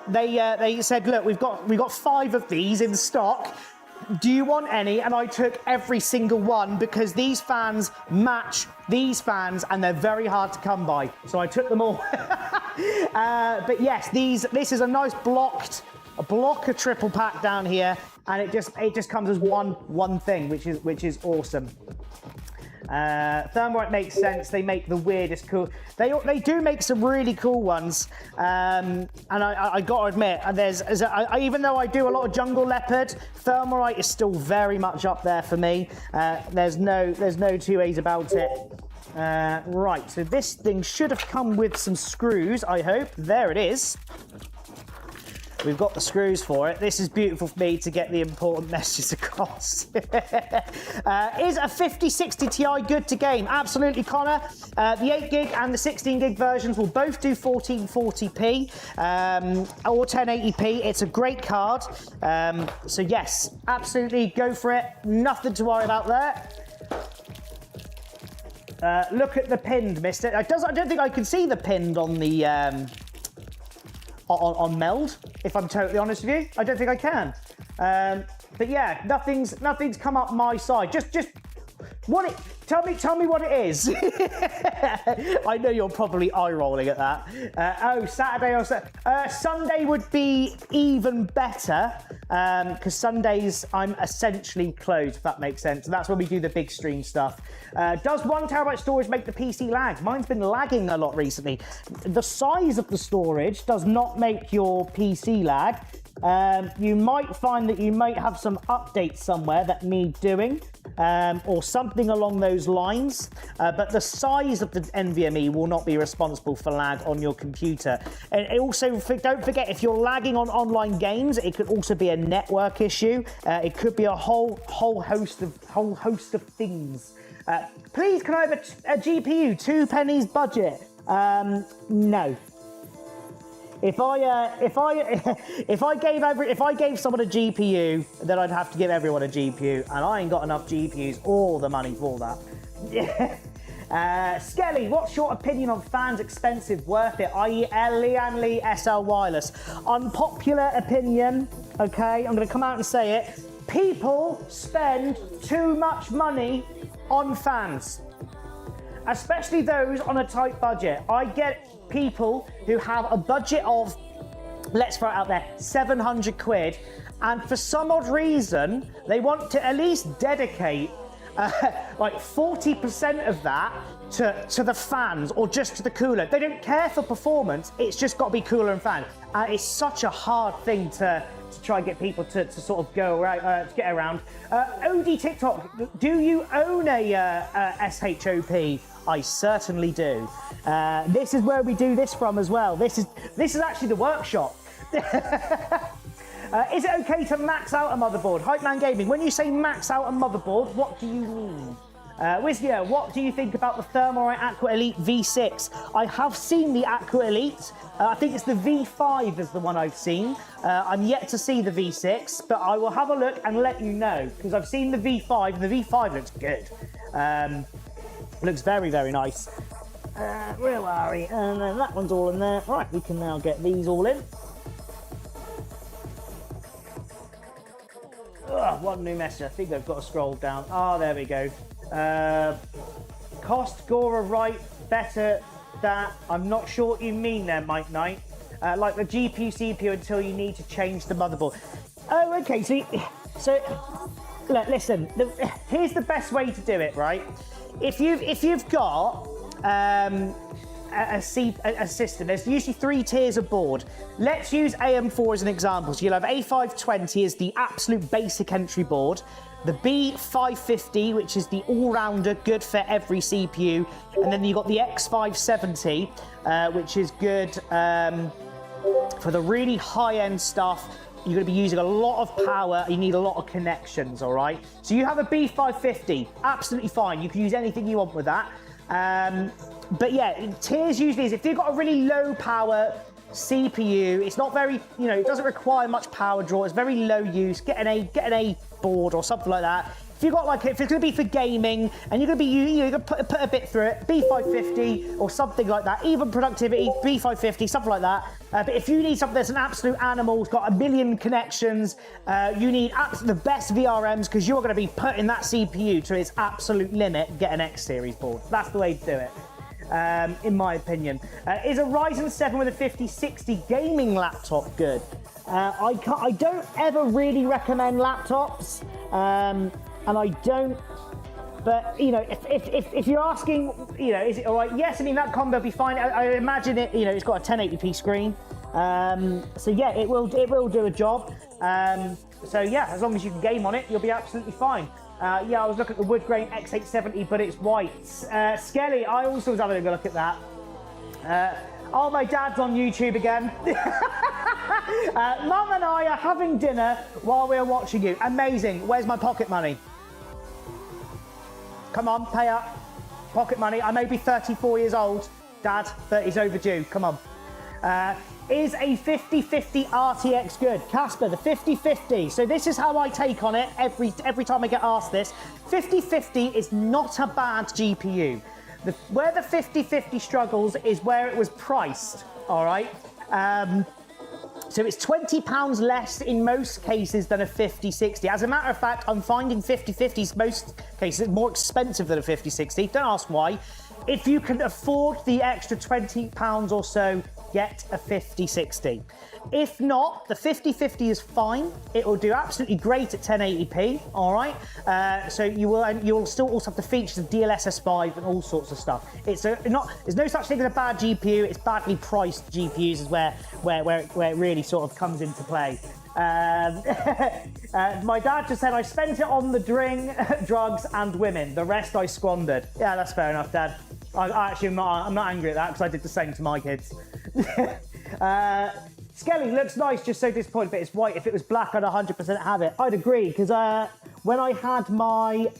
They said, look, we've got 5 of these in stock. Do you want any? And I took every single one because these fans match these fans and they're very hard to come by. So I took them all. But yes, this is a nice block of triple pack down here, and it just comes as one thing, which is awesome. Thermalright makes sense. They make the weirdest cool. They do make some really cool ones. And I got to admit, even though I do a lot of Jungle Leopard, Thermalright is still very much up there for me. There's no two ways about it. Right, so this thing should have come with some screws, I hope. There it is. We've got the screws for it. This is beautiful for me to get the important messages across. Is a 5060 Ti good to game? Absolutely, Connor. The 8 gig and the 16 gig versions will both do 1440p or 1080p. It's a great card. So yes, absolutely go for it. Nothing to worry about there. Look at the pinned, mister. I don't think I can see the pinned on the on Meld, if I'm totally honest with you. I don't think I can. But yeah, nothing's come up my side. Just what it. Tell me what it is. I know you're probably eye rolling at that. Oh, Saturday or Sunday would be even better because Sundays I'm essentially closed, if that makes sense. And that's when we do the big stream stuff. Does 1 terabyte storage make the PC lag? Mine's been lagging a lot recently. The size of the storage does not make your PC lag. You might find that you might have some updates somewhere that need doing or something along those lines, but the size of the NVMe will not be responsible for lag on your computer. And also, don't forget, if you're lagging on online games, it could also be a network issue. It could be a whole host of things. Please, can I have a GPU? 2 pennies budget? No. If I gave someone a GPU, then I'd have to give everyone a GPU, and I ain't got enough GPUs or the money for that. Skelly, what's your opinion on fans expensive, worth it, i.e. Lian Li SL Wireless? Unpopular opinion, okay, I'm going to come out and say it. People spend too much money on fans, especially those on a tight budget. I get people who have a budget of, let's throw it out there, 700 quid, and for some odd reason they want to at least dedicate like 40% of that to the fans or just to the cooler. They don't care for performance, it's just got to be cooler and fan. It's such a hard thing to try and get people to sort of go around, to get around. OD TikTok, do you own a SHOP? I certainly do. This is where we do this from as well. This is actually the workshop. Is it okay to max out a motherboard? Hype Man Gaming, when you say max out a motherboard, what do you mean? Wiznia, what do you think about the Thermalright Aqua Elite V6? I have seen the Aqua Elite. I think it's the V5 is the one I've seen. I'm yet to see the V6, but I will have a look and let you know, because I've seen the V5, and the V5 looks good. Looks very, very nice. Where are we? And then that one's all in there. Right, we can now get these all in. One new message. I think I've got to scroll down. There we go. Cost Gora right, better that. I'm not sure what you mean there, Mike Knight. Like the GPU, CPU until you need to change the motherboard. Oh, okay. So look, listen. Here's the best way to do it, right? If you've got a system, there's usually 3 tiers of board. Let's use AM4 as an example. So you'll have A520 as the absolute basic entry board, the B550, which is the all-rounder, good for every CPU, and then you've got the X570, which is good for the really high-end stuff. You're going to be using a lot of power, you need a lot of connections, all right? So you have a B550, absolutely fine. You can use anything you want with that. But yeah, tiers usually is if you've got a really low power CPU, it's not very, it doesn't require much power draw, it's very low use, get an A board or something like that. If you've got if it's going to be for gaming and you're going to be, you're going to put a bit through it, B550 or something like that, even productivity, B550, something like that. But if you need something that's an absolute animal, it's got a million connections, you need the best VRMs because you're going to be putting that CPU to its absolute limit, get an X series board. That's the way to do it. In my opinion. Is a Ryzen 7 with a 5060 gaming laptop good? I don't ever really recommend laptops, and I don't, but if you're asking, is it all right? Yes, I mean that combo will be fine. I imagine it, it's got a 1080p screen, so yeah, it will do a job. So yeah, as long as you can game on it, you'll be absolutely fine. Yeah, I was looking at the wood grain X870, but it's white. Skelly, I also was having a look at that. Oh, my dad's on YouTube again. Mum and I are having dinner while we're watching you. Amazing. Where's my pocket money? Come on, pay up. Pocket money. I may be 34 years old, Dad, but it's overdue. Come on. Is a 5050 RTX good? Casper, the 5050. So this is how I take on it every time I get asked this. 5050 is not a bad GPU. Where the 5050 struggles is where it was priced, all right? So it's £20 less in most cases than a 5060. As a matter of fact, I'm finding 5050s most cases more expensive than a 5060. Don't ask why. If you can afford the extra £20 or so, get a 5060. If not, the 5050 is fine. It will do absolutely great at 1080p, all right? So you'll still also have the features of DLSS 5 and all sorts of stuff. There's no such thing as a bad GPU. It's badly priced GPUs is where it really sort of comes into play. My dad just said, I spent it on the drugs and women. The rest I squandered. Yeah, that's fair enough, Dad. I'm not angry at that because I did the same to my kids. Skelly looks nice, just so disappointed, but it's white. If it was black, I'd 100% have it. I'd agree, because when I had my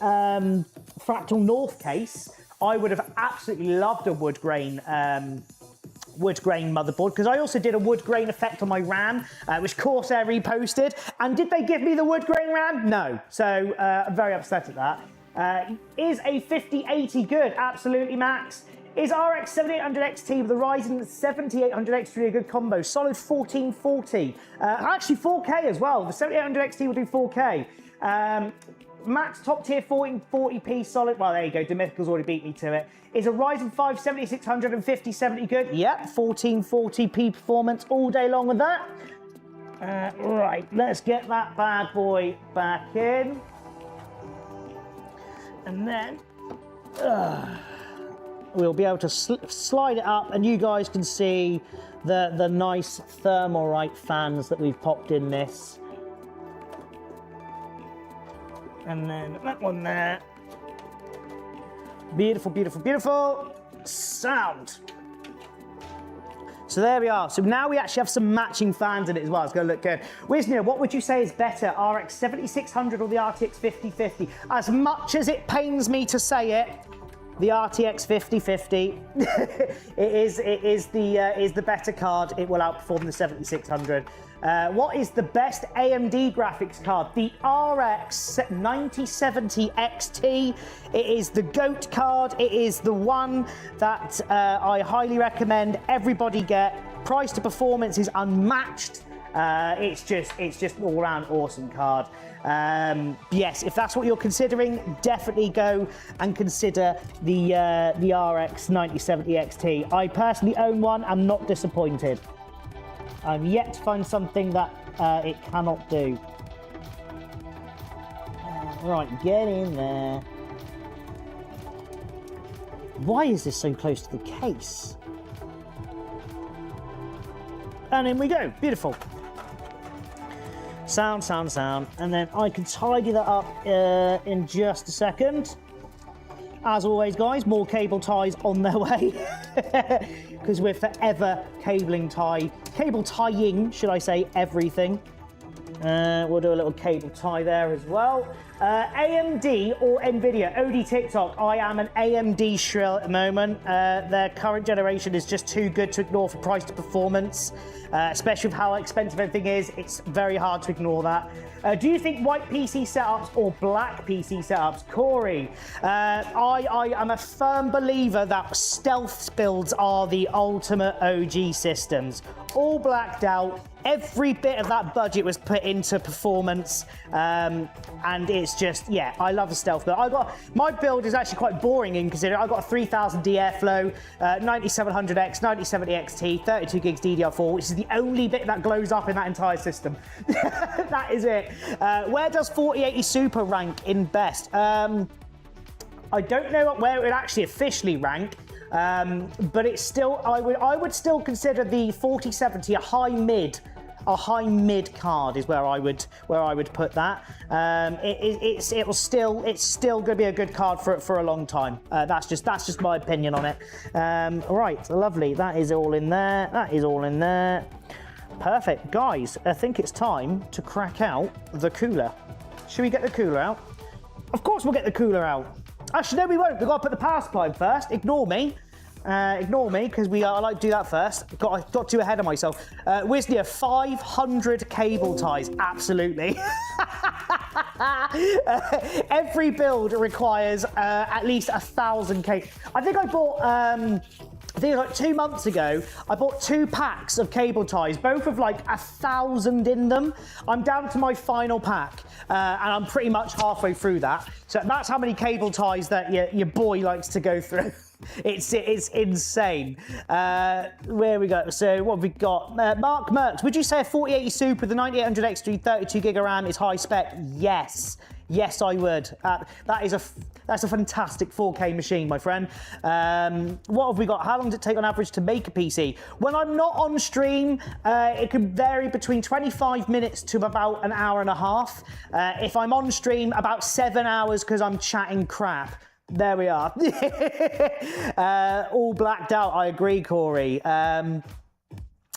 Fractal North case, I would have absolutely loved a wood grain motherboard, because I also did a wood grain effect on my RAM, which Corsair reposted. And did they give me the wood grain RAM? No. So I'm very upset at that. Is a 5080 good? Absolutely, Max. Is RX 7800 XT with the Ryzen 7800 X3 a good combo? Solid 1440. Actually 4K as well. The 7800 XT will do 4K. Max top tier 1440p solid. Well, there you go. Demythical's already beat me to it. Is a Ryzen 5 7600 and 5070 good? Yep, 1440p performance all day long with that. Right, let's get that bad boy back in. And then we'll be able to slide it up, and you guys can see the nice Thermalright fans that we've popped in this. And then that one there. Beautiful, beautiful, beautiful sound. So there we are. So now we actually have some matching fans in it as well. It's going to look good. Wisnir, what would you say is better, RX 7600 or the RTX 5050? As much as it pains me to say it, the RTX 5050 it is the better card. It will outperform the 7600. What is the best AMD graphics card? The RX 9070 XT. It is the GOAT card. It is the one that I highly recommend everybody get. Price to performance is unmatched. It's just all around awesome card. Yes, if that's what you're considering, definitely go and consider the RX 9070 XT. I personally own one. I'm not disappointed. I've yet to find something that it cannot do. Right, get in there. Why is this so close to the case? And in we go. Beautiful. Sound, sound, sound. And then I can tidy that up in just a second. As always, guys, more cable ties on their way. Because we're forever cable tying, should I say, everything. We'll do a little cable tie there as well. AMD or Nvidia? OD TikTok. I am an AMD shrill at the moment. Their current generation is just too good to ignore for price to performance, especially with how expensive everything is. It's very hard to ignore that. Do you think white PC setups or black PC setups? Corey, I am a firm believer that stealth builds are the ultimate OG systems. All blacked out. Every bit of that budget was put into performance, and it's just, yeah, I love the stealth build. My build is actually quite boring in considering I've got a 3000D airflow, 9700X, 9070 XT, 32 gigs DDR4, which is the only bit that glows up in that entire system. That is it. Where does 4080 Super rank in best? I don't know where it would actually officially rank. But it's still, I would still consider the 4070 a high mid. a high mid card is where I would put that. It's still going to be a good card for a long time. That's just my opinion on it. Right, lovely. That is all in there. That is all in there. Perfect, guys. I think it's time to crack out the cooler. Should we get the cooler out? Of course, we'll get the cooler out. Actually, no, we won't. We've got to put the power supply in first. Ignore me. Ignore me, because I like to do that first. I got too ahead of myself. Wisnia, 500 cable ties. Absolutely. Every build requires at least 1,000 cables. I think I bought... I think like 2 months ago, I bought 2 packs of cable ties, both of like 1,000 in them. I'm down to my final pack, and I'm pretty much halfway through that. So that's how many cable ties that your boy likes to go through. It's insane. Where we go? So what have we got? Mark Merckx, would you say a 4080 Super with the 9800X 32 gig of RAM is high spec? Yes. Yes, I would. That's a fantastic 4K machine, my friend. What have we got? How long does it take on average to make a PC? When I'm not on stream, it can vary between 25 minutes to about an hour and a half. If I'm on stream, about 7 hours because I'm chatting crap. There we are. All blacked out, I agree, Corey.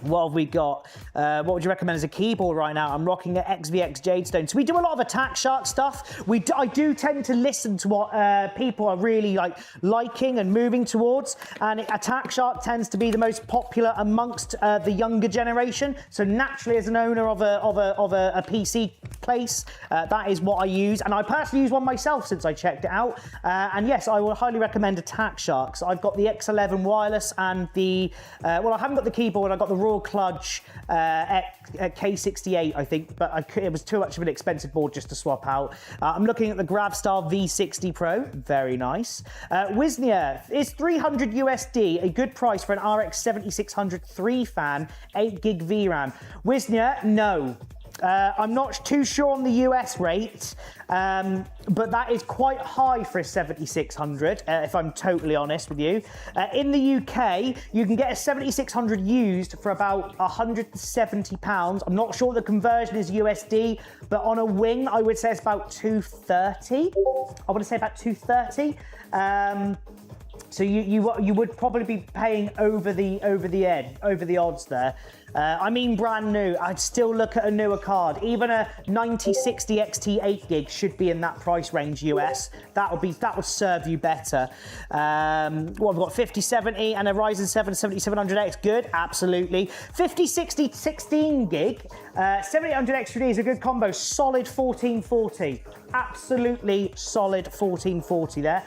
What have we got? What would you recommend as a keyboard right now? I'm rocking an XVX Jadestone. So we do a lot of Attack Shark stuff. I do tend to listen to what people are really liking and moving towards. And Attack Shark tends to be the most popular amongst the younger generation. So naturally, as an owner of a PC place, that is what I use. And I personally use one myself since I checked it out. And yes, I will highly recommend Attack Sharks. I've got the X11 wireless and the well, I haven't got the keyboard. I got the Raw Clutch K68, I think, but it was too much of an expensive board just to swap out. I'm looking at the Gravstar V60 Pro, very nice. Wisnia, is 300 USD a good price for an RX 7600 3-fan 8 gig VRAM? Wisnia, no. I'm not too sure on the US rate, but that is quite high for a 7600, if I'm totally honest with you. In the UK, you can get a 7600 used for about £170. I'm not sure the conversion is USD, but on a wing, I would say it's about 230. I want to say about 230. So you would probably be paying over the odds there. I mean, brand new. I'd still look at a newer card. Even a 9060 XT 8 gig should be in that price range US. That would serve you better. What we've got 5070 and a Ryzen 7 7700X. Good, absolutely. 5060 16 gig. 7800X3D is a good combo. Solid 1440. Absolutely solid 1440 there.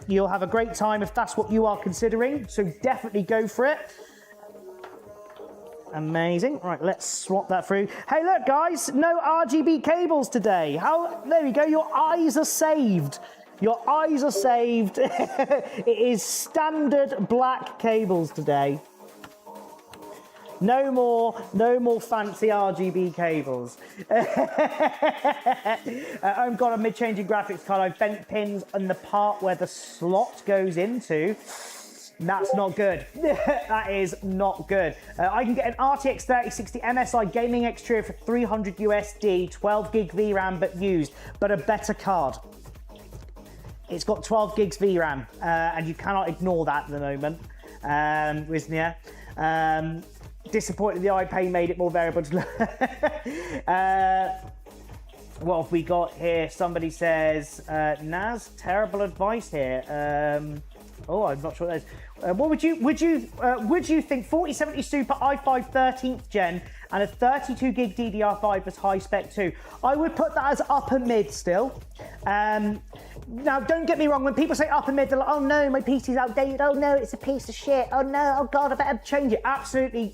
You'll have a great time if that's what you are considering. So definitely go for it. Amazing. Right, let's swap that through. Hey, look, guys, no RGB cables today. There we go. Your eyes are saved. Your eyes are saved. It is standard black cables today. No more fancy RGB cables. I've got a mid-changing graphics card. I've bent pins on the part where the slot goes into. That's not good. That is not good. I can get an RTX 3060 MSI Gaming Extruder for 300 USD, 12 gig VRAM, but a better card. It's got 12 gigs VRAM, and you cannot ignore that at the moment. Wisnia. Disappointed the iPay made it more variable. What have we got here? Somebody says, Naz, terrible advice here. Oh, I'm not sure what that is. What would you think 4070 Super i5 13th gen and a 32 gig DDR5 as high spec too? I would put that as upper mid still. Now, don't get me wrong, when people say upper mid, they're like, oh no, my PC's outdated, oh no, it's a piece of shit, oh no, oh god, I better change it. Absolutely,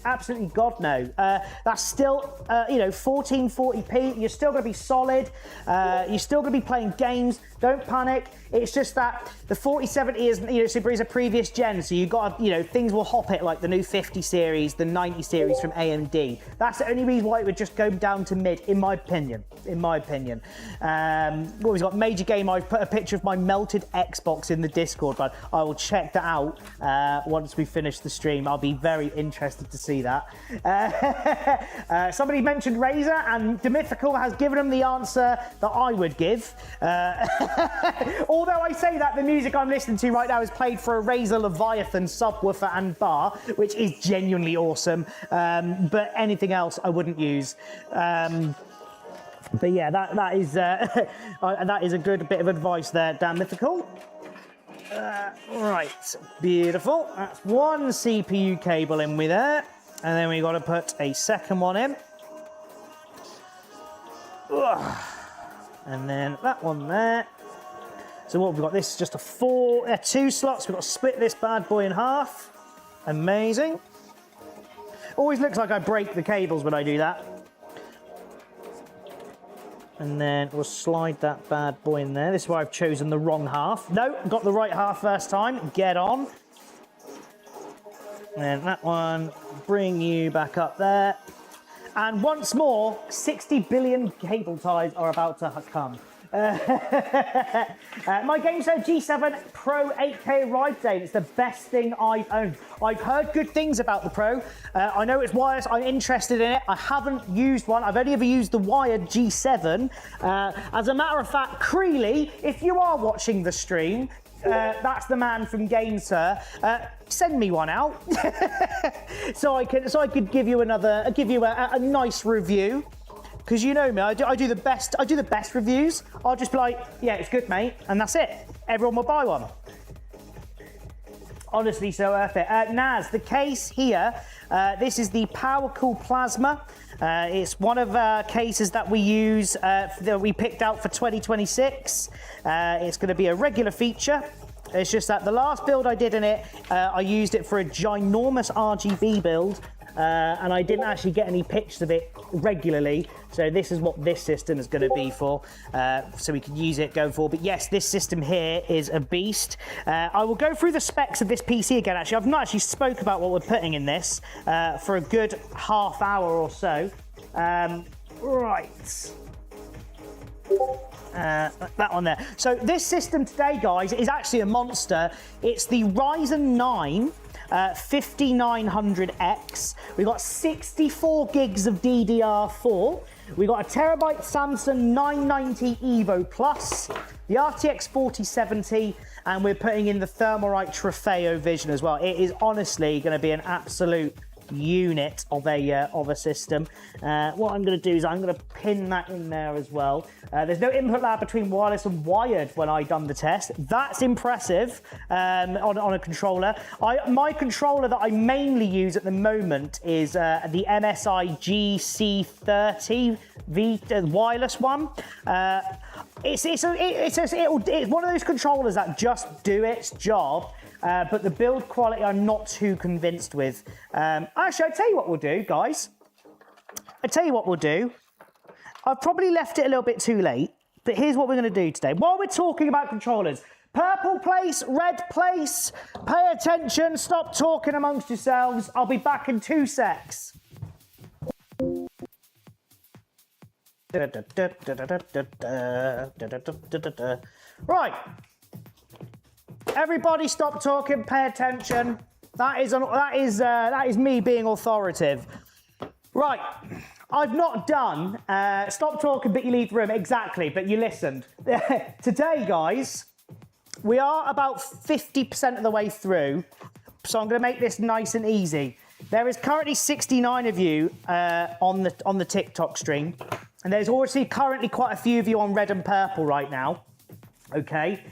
god no. That's still, 1440p, you're still gonna be solid, you're still gonna be playing games, don't panic. It's just that the 4070 is, Super is a previous gen, so So you got to, you know, things will hop it like the new 50 series, the 90 series from AMD. That's the only reason why it would just go down to mid, in my opinion. In my opinion. Well, we've got Major Game. I've put a picture of my melted Xbox in the Discord, but I will check that out once we finish the stream. I'll be very interested to see that. Somebody mentioned Razer, and Demythical has given them the answer that I would give. Although I say that, the music I'm listening to right now is played for a Razer Leviathan subwoofer and bar, which is genuinely awesome. But anything else I wouldn't use. But yeah, that is a good bit of advice there, Dan Mythical. Right, beautiful. That's one CPU cable in with there, and then we got to put a second one in. And then that one there. So what we've got, this is just two slots. We've got to split this bad boy in half. Amazing. Always looks like I break the cables when I do that. And then we'll slide that bad boy in there. This is why I've chosen the wrong half. No, got the right half first time. Get on. And that one, bring you back up there. And once more, 60 billion cable ties are about to come. My game said G7 Pro 8K arrived today. It's the best thing I've owned. I've heard good things about the Pro. I know it's wireless. I'm interested in it. I haven't used one. I've only ever used the wired G7. As a matter of fact, Creely, if you are watching the stream, that's the man from GameSir. Send me one out, so I could give you a nice review. Because you know me, I do the best reviews. I'll just be like, yeah, it's good, mate, and that's it. Everyone will buy one. Honestly, so worth it. Naz, the case here, this is the PowerCool Plasma. It's one of cases that we use, that we picked out for 2026. It's going to be a regular feature. It's just that the last build I did in it, I used it for a ginormous RGB build, and I didn't actually get any pictures of it regularly. So this is what this system is going to be for, so we can use it going forward. But yes, this system here is a beast. I will go through the specs of this PC again. Actually, I've not actually spoke about what we're putting in this for a good half hour or so. Right. That one there. So this system today, guys, is actually a monster. It's the Ryzen 9 5900X. We've got 64 gigs of DDR4. We've got a terabyte Samsung 990 Evo Plus, the RTX 4070, and we're putting in the Thermalright Trofeo Vision as well. It is honestly going to be an absolute unit of a system. What I'm going to do is I'm going to pin that in there as well. There's no input lag between wireless and wired when I done the test. That's impressive on a controller. My controller that I mainly use at the moment is the MSI GC30 wireless one. It's one of those controllers that just do its job. But the build quality I'm not too convinced with. Actually, I'll tell you what we'll do, guys. I've probably left it a little bit too late, but here's what we're going to do today. While we're talking about controllers, purple place, red place, pay attention, stop talking amongst yourselves. I'll be back in 2 secs. Right. Everybody stop talking, pay attention. That is me being authoritative. Right, I've not done, stop talking but you leave the room, exactly, but you listened. Today, guys, we are about 50% of the way through, so I'm gonna make this nice and easy. There is currently 69 of you on the TikTok stream, and there's obviously currently quite a few of you on red and purple right now, okay?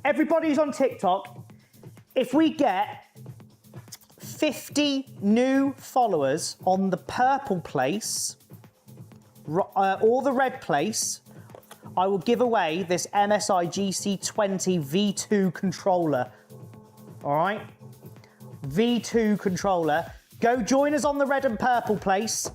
Everybody's on TikTok. If we get 50 new followers on the purple place or the red place, I will give away this MSI GC20 V2 controller. All right? V2 controller. Go join us on the red and purple place.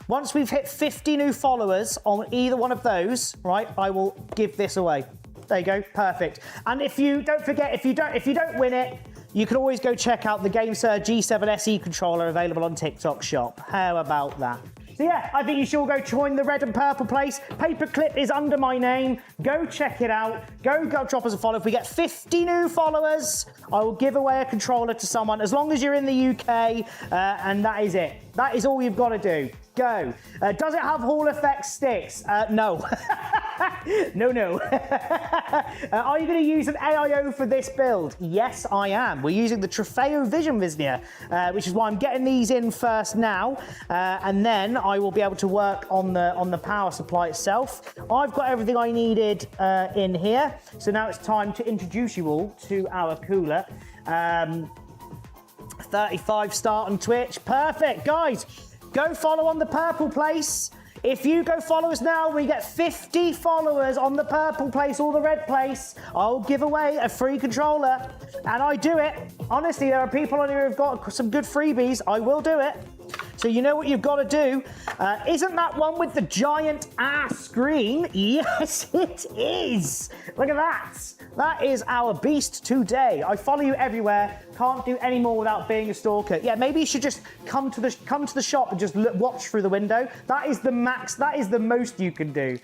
Once we've hit 50 new followers on either one of those, right, I will give this away. There you go, perfect. And if you don't forget, if you don't win it, you can always go check out the GameSir G7 SE controller available on TikTok Shop. How about that? So yeah, I think you should all go join the red and purple place. Paperclip is under my name. Go check it out. Go drop us a follow. If we get 50 new followers, I will give away a controller to someone, as long as you're in the UK, and that is it. That is all you've got to do. Go. Does it have Hall effect sticks? No. No. Are you going to use an AIO for this build? Yes, I am. We're using the Trofeo Vision Visnia, which is why I'm getting these in first now, and then I will be able to work on the power supply itself. I've got everything I needed in here, so now it's time to introduce you all to our cooler. 35 start on Twitch. Perfect, guys. Go follow on the purple place. If you go follow us now, we get 50 followers on the purple place or the red place. I'll give away a free controller. And I do it. Honestly, there are people on here who've got some good freebies. I will do it. So you know what you've got to do. Isn't that one with the giant ass screen? Yes, it is. Look at that. That is our beast today. I follow you everywhere. Can't do any more without being a stalker. Yeah, maybe you should just come to the shop and just watch through the window. That is the max. That is the most you can do.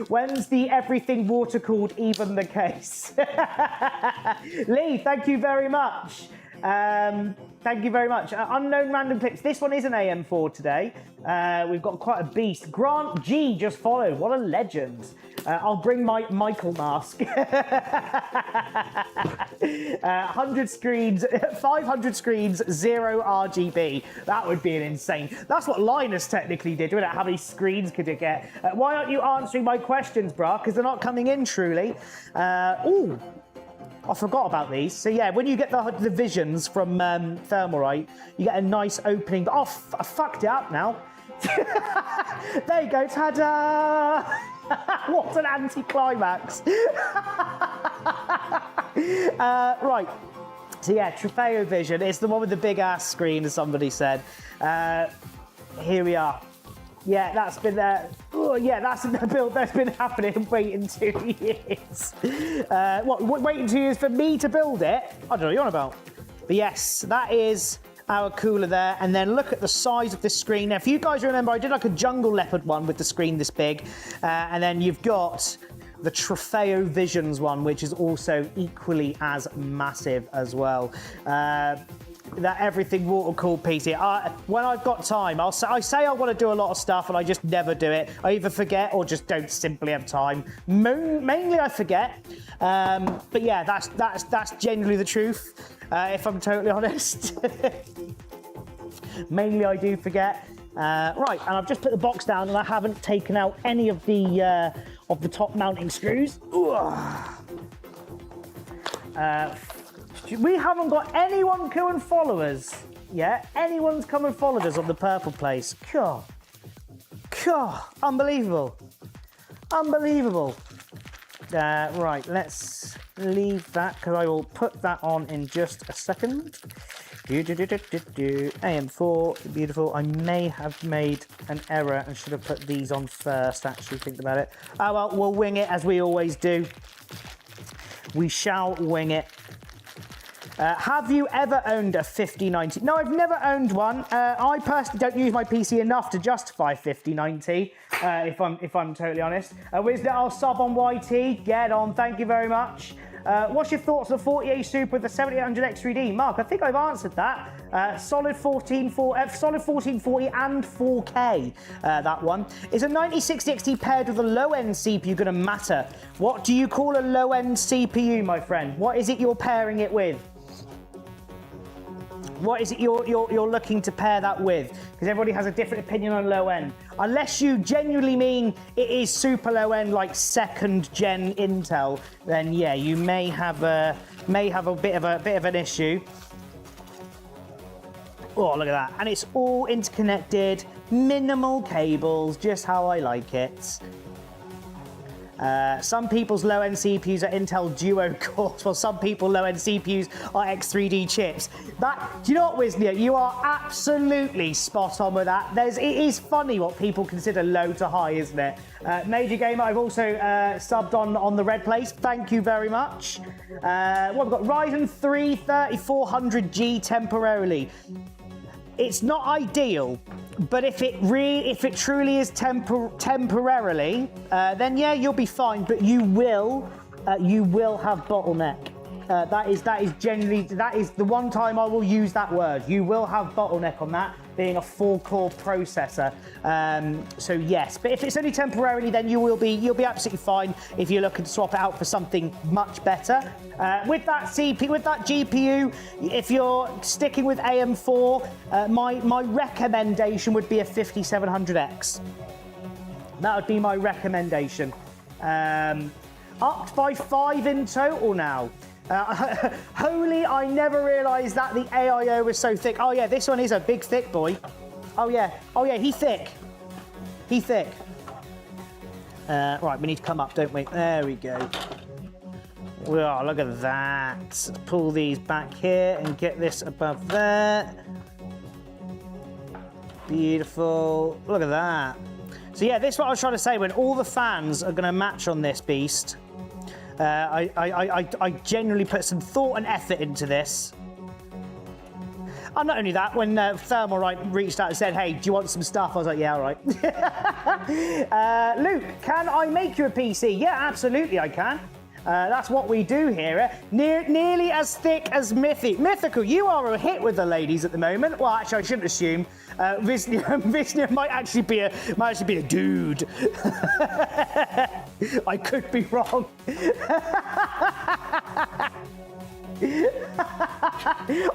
When's the everything water cooled even the case? Lee, thank you very much. Thank you very much. Unknown random clips. This one is an AM4 today. We've got quite a beast. Grant G just followed. What a legend. I'll bring my Michael mask. 100 screens, 500 screens, 0 RGB. That would be an insane. That's what Linus technically did, wouldn't it? How many screens could it get? Why aren't you answering my questions, brah? Because they're not coming in, truly. Ooh. I forgot about these. So yeah, when you get the visions from Thermalright, you get a nice opening. Oh, I fucked it up now. There you go, ta-da! What an anticlimax. Right. So yeah, Trofeo Vision. It's the one with the big ass screen, as somebody said. Here we are. Yeah, that's been that's the build that's been happening. Waiting 2 years. Waiting 2 years for me to build it? I don't know what you're on about. But yes, that is our cooler there. And then look at the size of this screen. Now, if you guys remember, I did like a jungle leopard one with the screen this big, and then you've got the Trofeo Visions one, which is also equally as massive as well. That everything water cooled PC. When I've got time, I say I want to do a lot of stuff and I just never do it. I either forget or just don't simply have time. Mainly I forget. But yeah, that's generally the truth. If I'm totally honest. Mainly I do forget. Right, and I've just put the box down and I haven't taken out any of the top mounting screws. We haven't got anyone come and follow us yet. Anyone's come and followed us on the purple place. God. Unbelievable. Unbelievable. Right, let's leave that because I will put that on in just a second. AM4, beautiful. I may have made an error and should have put these on first, actually, thinking about it. Oh, well, we'll wing it as we always do. We shall wing it. Have you ever owned a 5090? No, I've never owned one. I personally don't use my PC enough to justify 5090, if I'm totally honest. Wizard, I'll sub on YT. Get on. Thank you very much. What's your thoughts on the 40A Super with the 7800 X3D? Mark, I think I've answered that. Solid 1440 and 4K, that one. Is a 9060 XT paired with a low-end CPU going to matter? What do you call a low-end CPU, my friend? What is it you're pairing it with? What is it you're looking to pair that with? Because everybody has a different opinion on low end. Unless you genuinely mean it is super low end, like second gen Intel, then yeah, you may have a bit of an issue. Oh, look at that! And it's all interconnected, minimal cables, just how I like it. Some people's low-end CPUs are Intel Duo cores, while some people low-end CPUs are X3D chips. Do you know what, Wisnia? You are absolutely spot on with that. It is funny what people consider low to high, isn't it? Major Gamer, I've also subbed on the red place. Thank you very much. What we've got? Ryzen 3 3400G temporarily. It's not ideal, but if it truly is temporarily, then yeah, you'll be fine. But you will have bottleneck. That is the one time I will use that word. You will have bottleneck on that, being a 4-core processor. So yes, but if it's only temporarily, then you'll be absolutely fine if you're looking to swap it out for something much better. With that GPU, if you're sticking with AM4, my recommendation would be a 5700X. That would be my recommendation. Upped by 5 in total now. Holy, I never realised that the AIO was so thick. Oh yeah, this one is a big thick boy. Oh yeah, he's thick. Right, we need to come up, don't we? There we go. Oh, look at that. Let's pull these back here and get this above there. Beautiful. Look at that. So yeah, this is what I was trying to say. When all the fans are going to match on this beast, I genuinely put some thought and effort into this. And not only that, when Thermalright reached out and said, hey, do you want some stuff? I was like, yeah, all right. Luke, can I make you a PC? Yeah, absolutely I can. That's what we do here. Nearly as thick as Mythical. You are a hit with the ladies at the moment. Well, actually, I shouldn't assume. Visnia might actually be a dude. I could be wrong.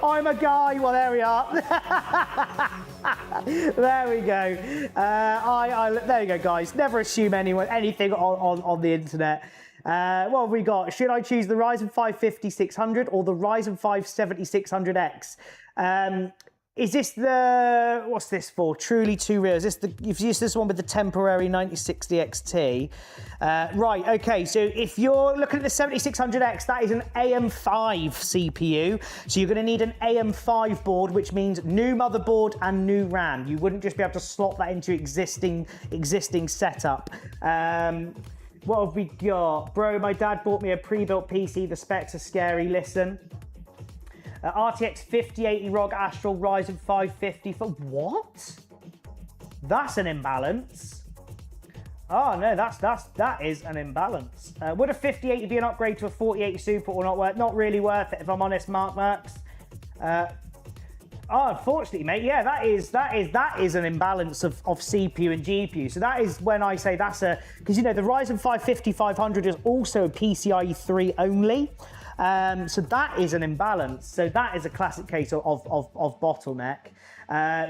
I'm a guy. Well, there we are. There we go. There you go, guys. Never assume anything on the internet. What have we got? Should I choose the Ryzen 5 5600 or the Ryzen 5 7600X? Is this the, what's this for? Truly too real. Is this this one with the temporary 9060 XT? Right, okay, so if you're looking at the 7600X, that is an AM5 CPU. So you're gonna need an AM5 board, which means new motherboard and new RAM. You wouldn't just be able to slot that into existing setup. What have we got? Bro, my dad bought me a pre-built PC. The specs are scary. Listen. RTX 5080 ROG Astral Ryzen 550 for what? That's an imbalance. Oh no, that is an imbalance. Would a 5080 be an upgrade to a 4080 Super or not? Not really worth it, if I'm honest, Mark Merks. Oh, unfortunately, mate, yeah, that is an imbalance of CPU and GPU. So that is when I say that's because you know the Ryzen 5 5500 is also PCIe 3 only. So that is an imbalance. So that is a classic case of bottleneck.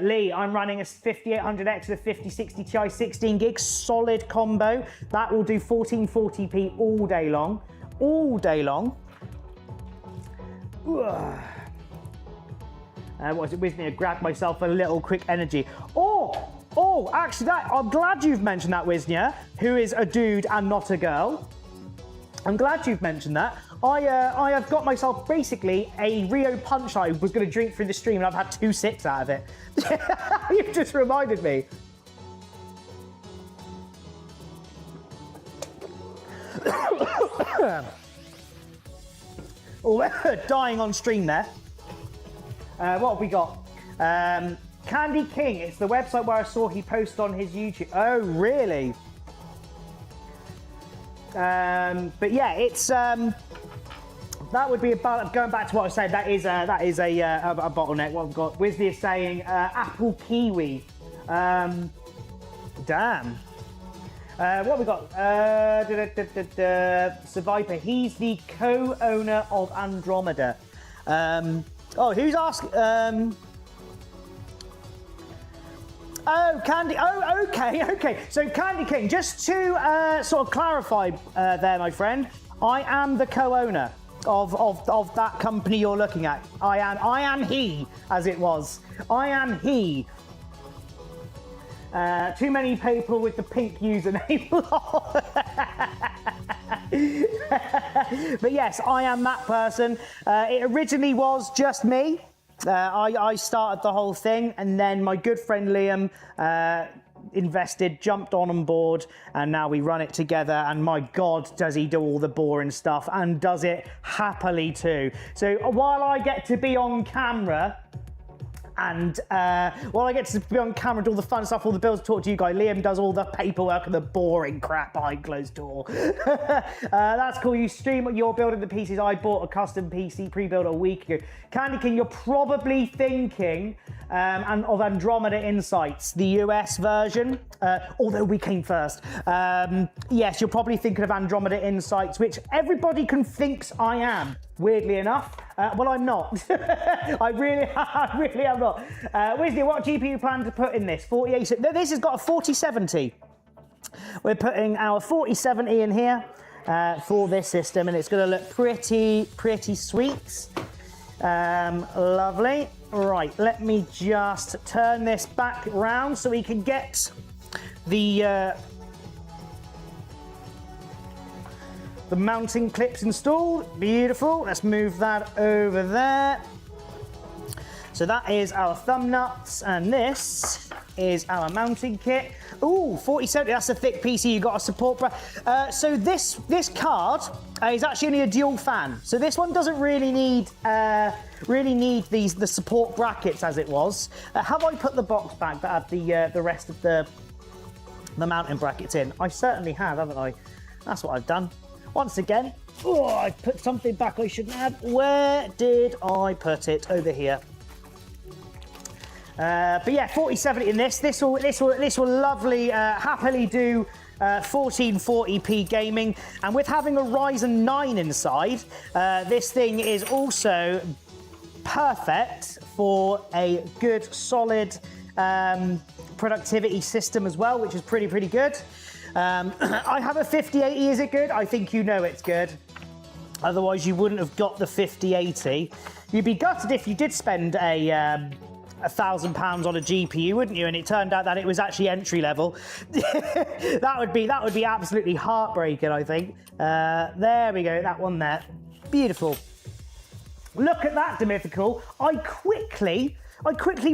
Lee, I'm running a 5800X with a 5060 Ti 16 gig solid combo. That will do 1440p all day long. All day long. What was it with me? I grabbed myself a little quick energy. Oh, actually, I'm glad you've mentioned that, Wisnia, who is a dude and not a girl. I'm glad you've mentioned that. I have got myself basically a Rio Punch I was going to drink through the stream, and I've had 2 sips out of it. You've just reminded me. Oh, dying on stream there. What have we got? Candy King. It's the website where I saw he posted on his YouTube. Oh, really? But yeah, it's that would be about going back to what I said. That is a bottleneck. What we've got, Wisley is saying Apple Kiwi. Damn. What we got? Survivor. He's the co-owner of Andromeda. Oh, who's asking? Oh, Candy. Oh, okay. So, Candy King, just to sort of clarify there, my friend, I am the co-owner of that company you're looking at. I am he, as it was. I am he. Too many people with the pink username. But yes, I am that person. It originally was just me. I started the whole thing, and then my good friend Liam invested, jumped on board, and now we run it together. And my God, does he do all the boring stuff, and does it happily too. So while I get to be on camera, and while I get to be on camera, do all the fun stuff, all the bills, talk to you guys, Liam does all the paperwork and the boring crap behind closed door. That's cool. You stream what you're building the PCs. I bought a custom PC pre-built a week ago. Candy King, you're probably thinking of Andromeda Insights, the US version, although we came first. Yes, you're probably thinking of Andromeda Insights, which everybody thinks I am, weirdly enough. Well, I'm not. I really am not. Wesley, what GPU plan to put in this? 48. No, this has got a 4070. We're putting our 4070 in here for this system, and it's going to look pretty sweet. Lovely. Right, let me just turn this back round so we can get the mounting clips installed. Beautiful. Let's move that over there. So that is our thumb nuts, and this is our mounting kit. Ooh, 4070, that's a thick PC. You got a support. So this card is actually only a dual fan. So this one doesn't really need the support brackets as it was. Have I put the box back that had the rest of the mounting brackets in? I certainly have, haven't I? That's what I've done. Once again, oh, I put something back I shouldn't have. Where did I put it? Over here. But yeah, 4070 in this. This will lovely, happily do 1440p gaming. And with having a Ryzen 9 inside, this thing is also perfect for a good, solid productivity system as well, which is pretty good. I have a 5080. Is it good? I think you know it's good. Otherwise, you wouldn't have got the 5080. You'd be gutted if you did spend £1,000 on a GPU, wouldn't you? And it turned out that it was actually entry level. that would be absolutely heartbreaking, I think. There we go, that one there. Beautiful. Look at that, Demythical. I quickly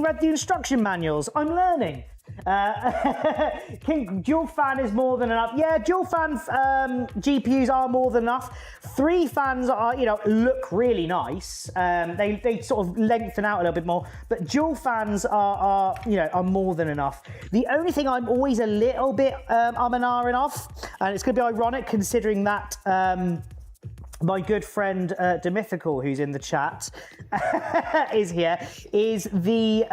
read the instruction manuals. I'm learning. King, dual fan is more than enough. Yeah, dual fan GPUs are more than enough. 3 fans are, look really nice. They sort of lengthen out a little bit more, but dual fans are more than enough. The only thing I'm always a little bit and ahhing off, and it's going to be ironic considering that my good friend Demythical, who's in the chat, is here. Is the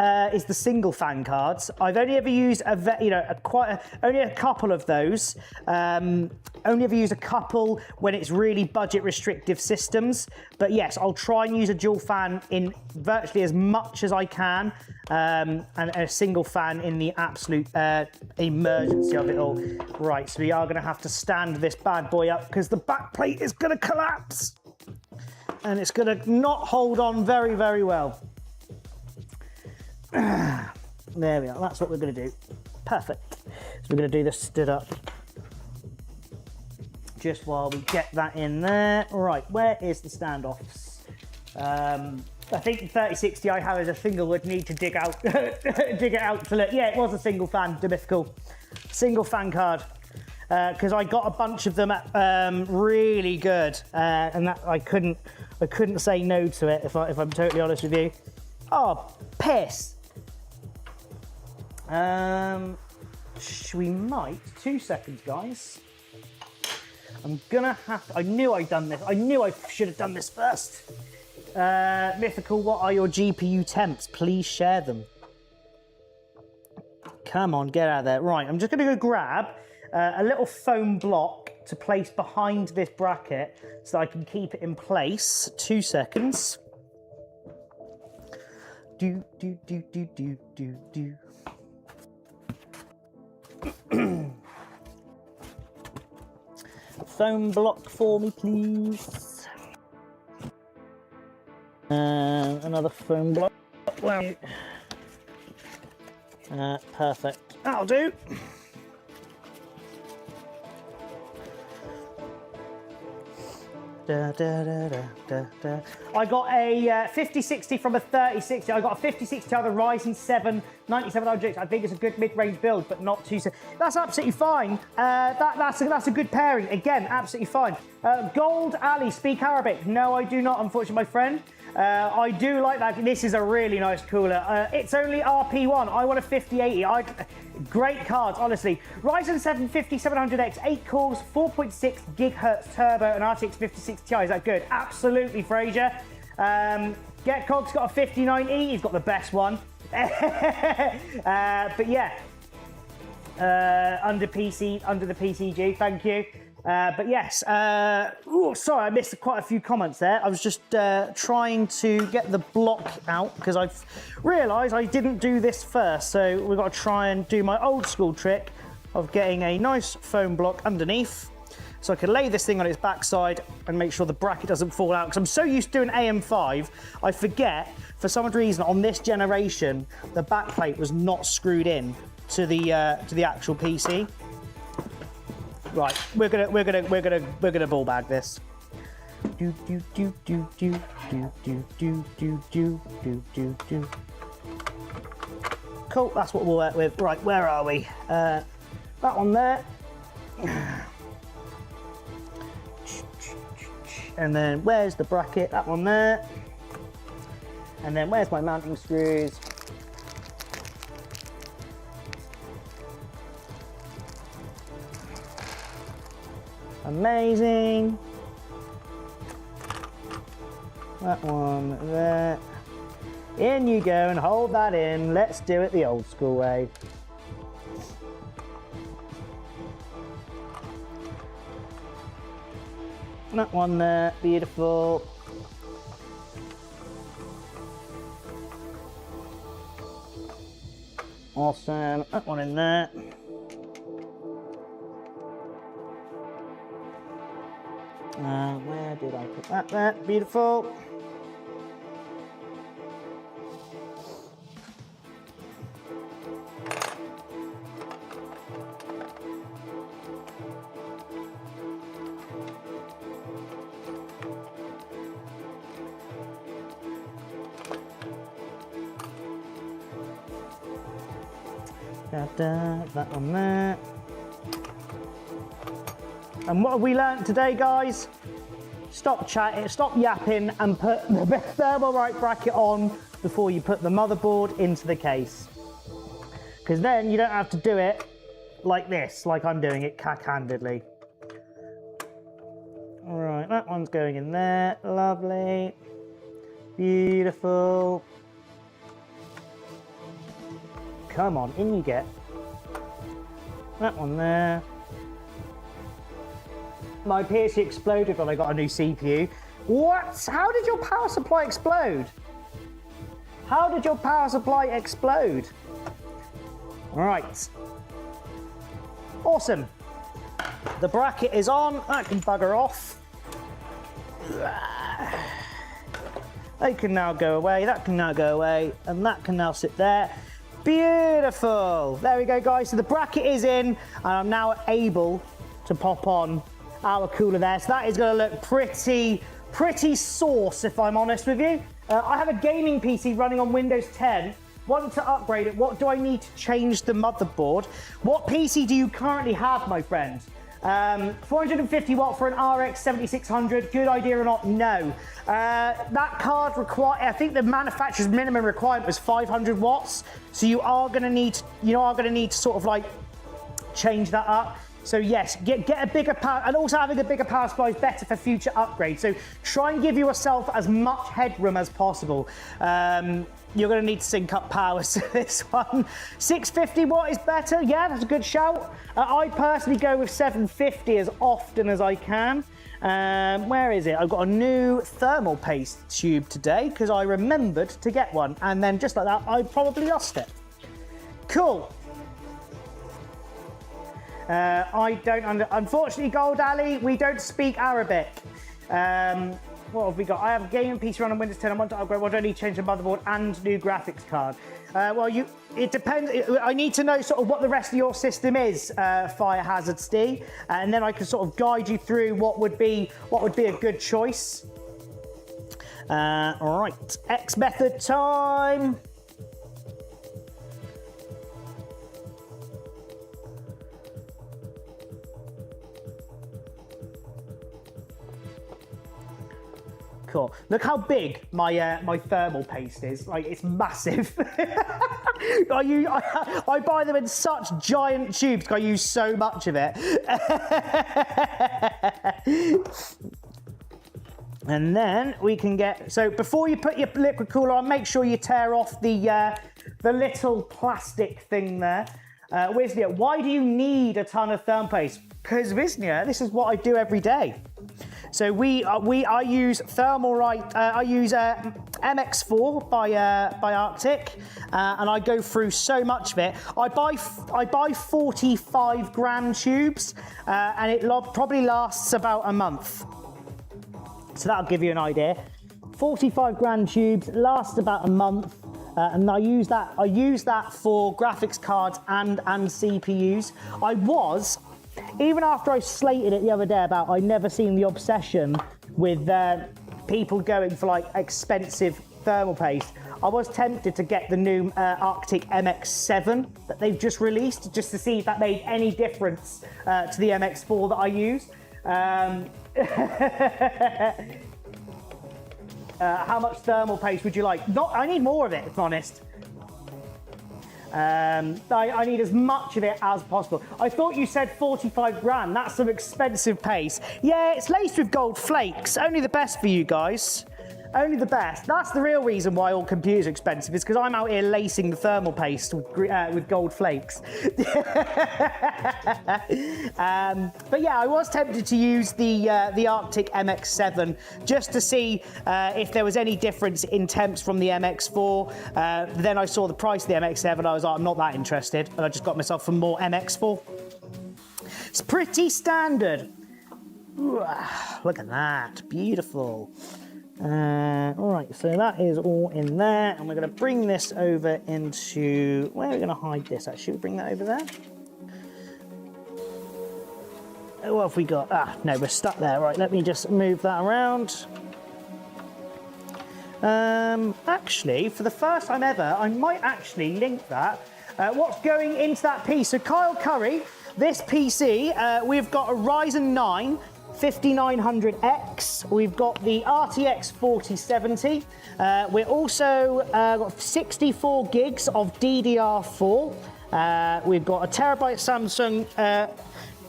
single fan cards. I've only ever used only a couple of those. Only ever used a couple when it's really budget restrictive systems. But yes, I'll try and use a dual fan in virtually as much as I can, and a single fan in the absolute emergency of it all. Right, so we are going to have to stand this bad boy up because the back plate is going to collapse. And it's going to not hold on very well. There we are. That's what we're going to do. Perfect. So we're going to do this stood up. Just while we get that in there. Right, where is the standoffs? I think the 3060 I have is a single would need to dig out dig it out to look. Yeah, it was a single fan, Demythical. Single fan card. Because I got a bunch of them at really good, and that I couldn't say no to it if I'm totally honest with you. Oh, piss. We might 2 seconds, guys. I'm gonna have to, I knew I'd done this. I knew I should have done this first. Mythical, what are your GPU temps? Please share them. Come on, get out of there. Right, I'm just gonna go grab a little foam block to place behind this bracket so I can keep it in place. 2 seconds. Do. Foam block for me, please. Another foam block. Perfect. that'll do. Da, da, da, da, da, da. I got a 5060 from a 3060. I got a 5060 out of the Ryzen 7 9700X. I think it's a good mid-range build, but not too. That's absolutely fine. That's a good pairing. Again, absolutely fine. Gold Ali, speak Arabic? No, I do not, unfortunately, my friend. I do like that. This is a really nice cooler. It's only RP1. I want a 5080. Great cards, honestly. Ryzen 7 5700X, 8 cores, 4.6 gigahertz turbo, and RTX 5060 Ti. Is that good? Absolutely, Fraser. GetCog's got a 5090. He's got the best one. But yeah, under the PCG. Thank you. But yes, sorry, I missed quite a few comments there. I was just trying to get the block out because I've realised I didn't do this first. So we've got to try and do my old school trick of getting a nice foam block underneath so I can lay this thing on its backside and make sure the bracket doesn't fall out. Because I'm so used to doing AM5, I forget, for some reason, on this generation, the backplate was not screwed in to the actual PC. Right, we're gonna ball bag this. Do do do do do do do do do do do do do. Cool, that's what we'll work with. Right, where are we? That one there. And then where's the bracket? That one there. And then where's my mounting screws? Amazing. That one there. In you go and hold that in. Let's do it the old school way. That one there, beautiful. Awesome. That one in there. Where did I put that there? Beautiful. That one there. And what have we learnt today, guys? Stop chatting, stop yapping, and put the Thermalright bracket on before you put the motherboard into the case. Because then you don't have to do it like this, like I'm doing it cack-handedly. All right, that one's going in there. Lovely. Beautiful. Come on, in you get. That one there. My PC exploded when I got a new CPU. What? How did your power supply explode? How did your power supply explode? Right. Awesome. The bracket is on. That can bugger off. They can now go away. That can now go away. And that can now sit there. Beautiful. There we go, guys. So the bracket is in, and I'm now able to pop on our cooler there. So that is going to look pretty sauce, if I'm honest with you. I have a gaming PC running on Windows 10. Want to upgrade it. What do I need to change the motherboard? What PC do you currently have, my friend? 450 watt for an RX 7600. Good idea or not? No. That card I think the manufacturer's minimum requirement was 500 watts. So you are going to need to sort of like change that up. So yes, get a bigger power, and also having a bigger power supply is better for future upgrades. So try and give yourself as much headroom as possible. You're going to need to sync up powers to this one. 650 watt is better. Yeah, that's a good shout. I personally go with 750 as often as I can. Where is it? I've got a new thermal paste tube today because I remembered to get one. And then just like that, I probably lost it. Cool. Unfortunately, Gold Alley, we don't speak Arabic. What have we got? I have a gaming PC running Windows 10. I want to upgrade. What do I need to change the motherboard and new graphics card? It depends. I need to know sort of what the rest of your system is, Fire Hazard Steve, and then I can sort of guide you through what would be a good choice. All right, X method time. Cool. Look how big my thermal paste is. Like, it's massive. I buy them in such giant tubes because I use so much of it. And then we can get, so before you put your liquid cooler on, make sure you tear off the little plastic thing there. Wisnia, why do you need a ton of thermal paste? Because Wisnia, this is what I do every day. So I use Thermalright. I use MX4 by Arctic, and I go through so much of it. I buy 45 gram tubes, and it probably lasts about a month. So that'll give you an idea. 45 gram tubes lasts about a month, and I use that for graphics cards and CPUs. Even after I slated it the other day about I never seen the obsession with people going for like expensive thermal paste, I was tempted to get the new Arctic MX7 that they've just released, just to see if that made any difference to the MX4 that I use. How much thermal paste would you like? I need more of it, if I'm honest. I need as much of it as possible. I thought you said 45 grand. That's some expensive paste. Yeah, it's laced with gold flakes. Only the best for you guys. Only the best. That's the real reason why all computers are expensive, is because I'm out here lacing the thermal paste with gold flakes. But yeah, I was tempted to use the Arctic MX7 just to see if there was any difference in temps from the MX4. Then I saw the price of the MX7. I was like, I'm not that interested, and I just got myself some more MX4. It's pretty standard. Ooh, look at that, beautiful. All right, so that is all in there, and we're going to bring this over into, where are we going to hide this? Actually, we bring that over there. What have we got? No, we're stuck there. Right, let me just move that around. Actually, for the first time ever, I might actually link that. What's going into that piece? So Kyle Curry, this PC, we've got a Ryzen 9 5900X. We've got the RTX 4070. We're also got 64 gigs of DDR4. We've got a terabyte Samsung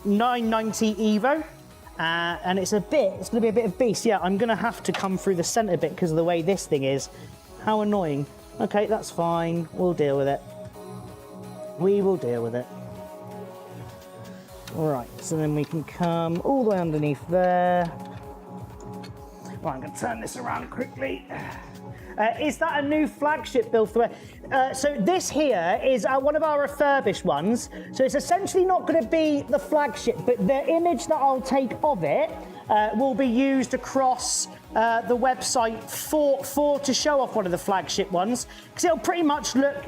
990 Evo. And it's going to be a bit of beast. Yeah, I'm going to have to come through the center bit because of the way this thing is. How annoying. Okay, that's fine. We'll deal with it. We will deal with it. Right, so then we can come all the way underneath there. Right, I'm going to turn this around quickly. Is that a new flagship build? So this here is one of our refurbished ones. So it's essentially not going to be the flagship, but the image that I'll take of it will be used across the website to show off one of the flagship ones, because it'll pretty much look,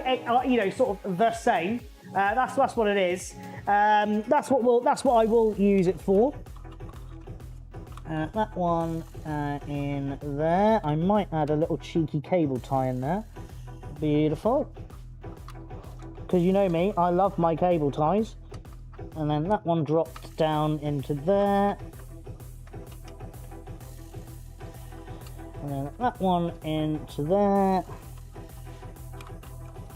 sort of the same. That's what it is. That's what I will use it for. That one in there. I might add a little cheeky cable tie in there. Beautiful. Because you know me, I love my cable ties. And then that one dropped down into there. And then that one into there.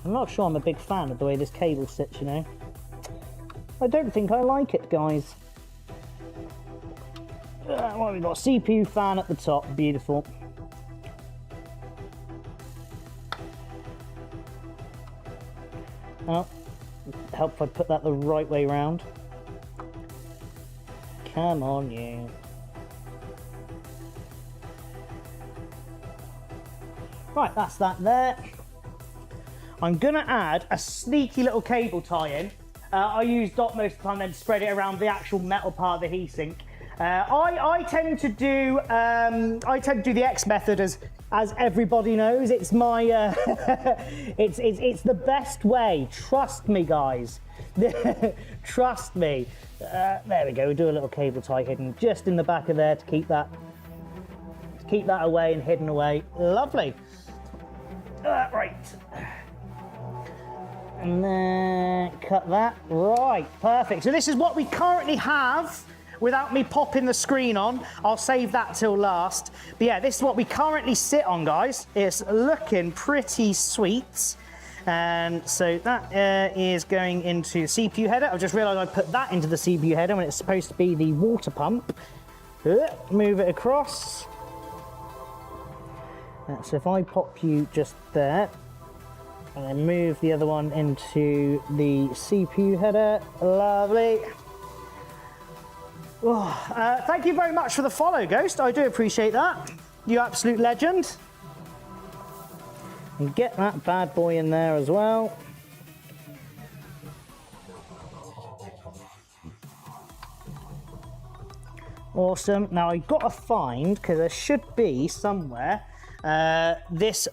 I'm not sure I'm a big fan of the way this cable sits, you know. I don't think I like it, guys. Well, we've got a CPU fan at the top. Beautiful. Oh, help if I put that the right way round. Come on, you. Right, that's that there. I'm going to add a sneaky little cable tie-in. I use dot most of the time, then spread it around the actual metal part of the heatsink. I tend to do the X method as everybody knows. It's my it's the best way. Trust me, guys. Trust me. There we go. We do a little cable tie hidden just in the back of there to keep that away and hidden away. Lovely. Right. And then cut that. Right, perfect. So this is what we currently have without me popping the screen on. I'll save that till last. But yeah, this is what we currently sit on, guys. It's looking pretty sweet. And so that is going into the CPU header. I've just realised I put that into the CPU header when it's supposed to be the water pump. Move it across. So if I pop you just there, and then move the other one into the CPU header. Lovely. Oh, thank you very much for the follow, Ghost. I do appreciate that. You absolute legend. And get that bad boy in there as well. Awesome. Now I've got to find, because there should be somewhere, this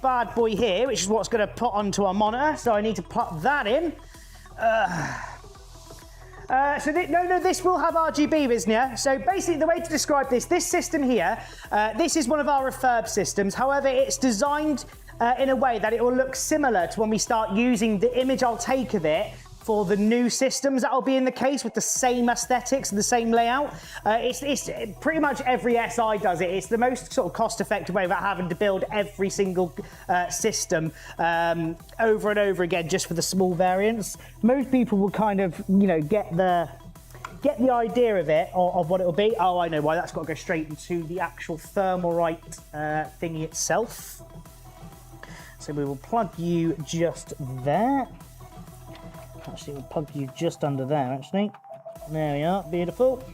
bad boy here, which is what's going to put onto our monitor. So I need to plug that in. This will have RGB, Visnia. So basically the way to describe this system here, this is one of our refurb systems. However, it's designed in a way that it will look similar to when we start using the image I'll take of it for the new systems. That'll be in the case with the same aesthetics and the same layout. It's pretty much every SI does it. It's the most sort of cost-effective way without having to build every single system over and over again just for the small variants. Most people will kind of, get the idea of it, of what it'll be. Oh, I know why. That's got to go straight into the actual Thermalright thingy itself. So we will plug you just there. Actually, we'll plug you just under there, actually. There we are, beautiful.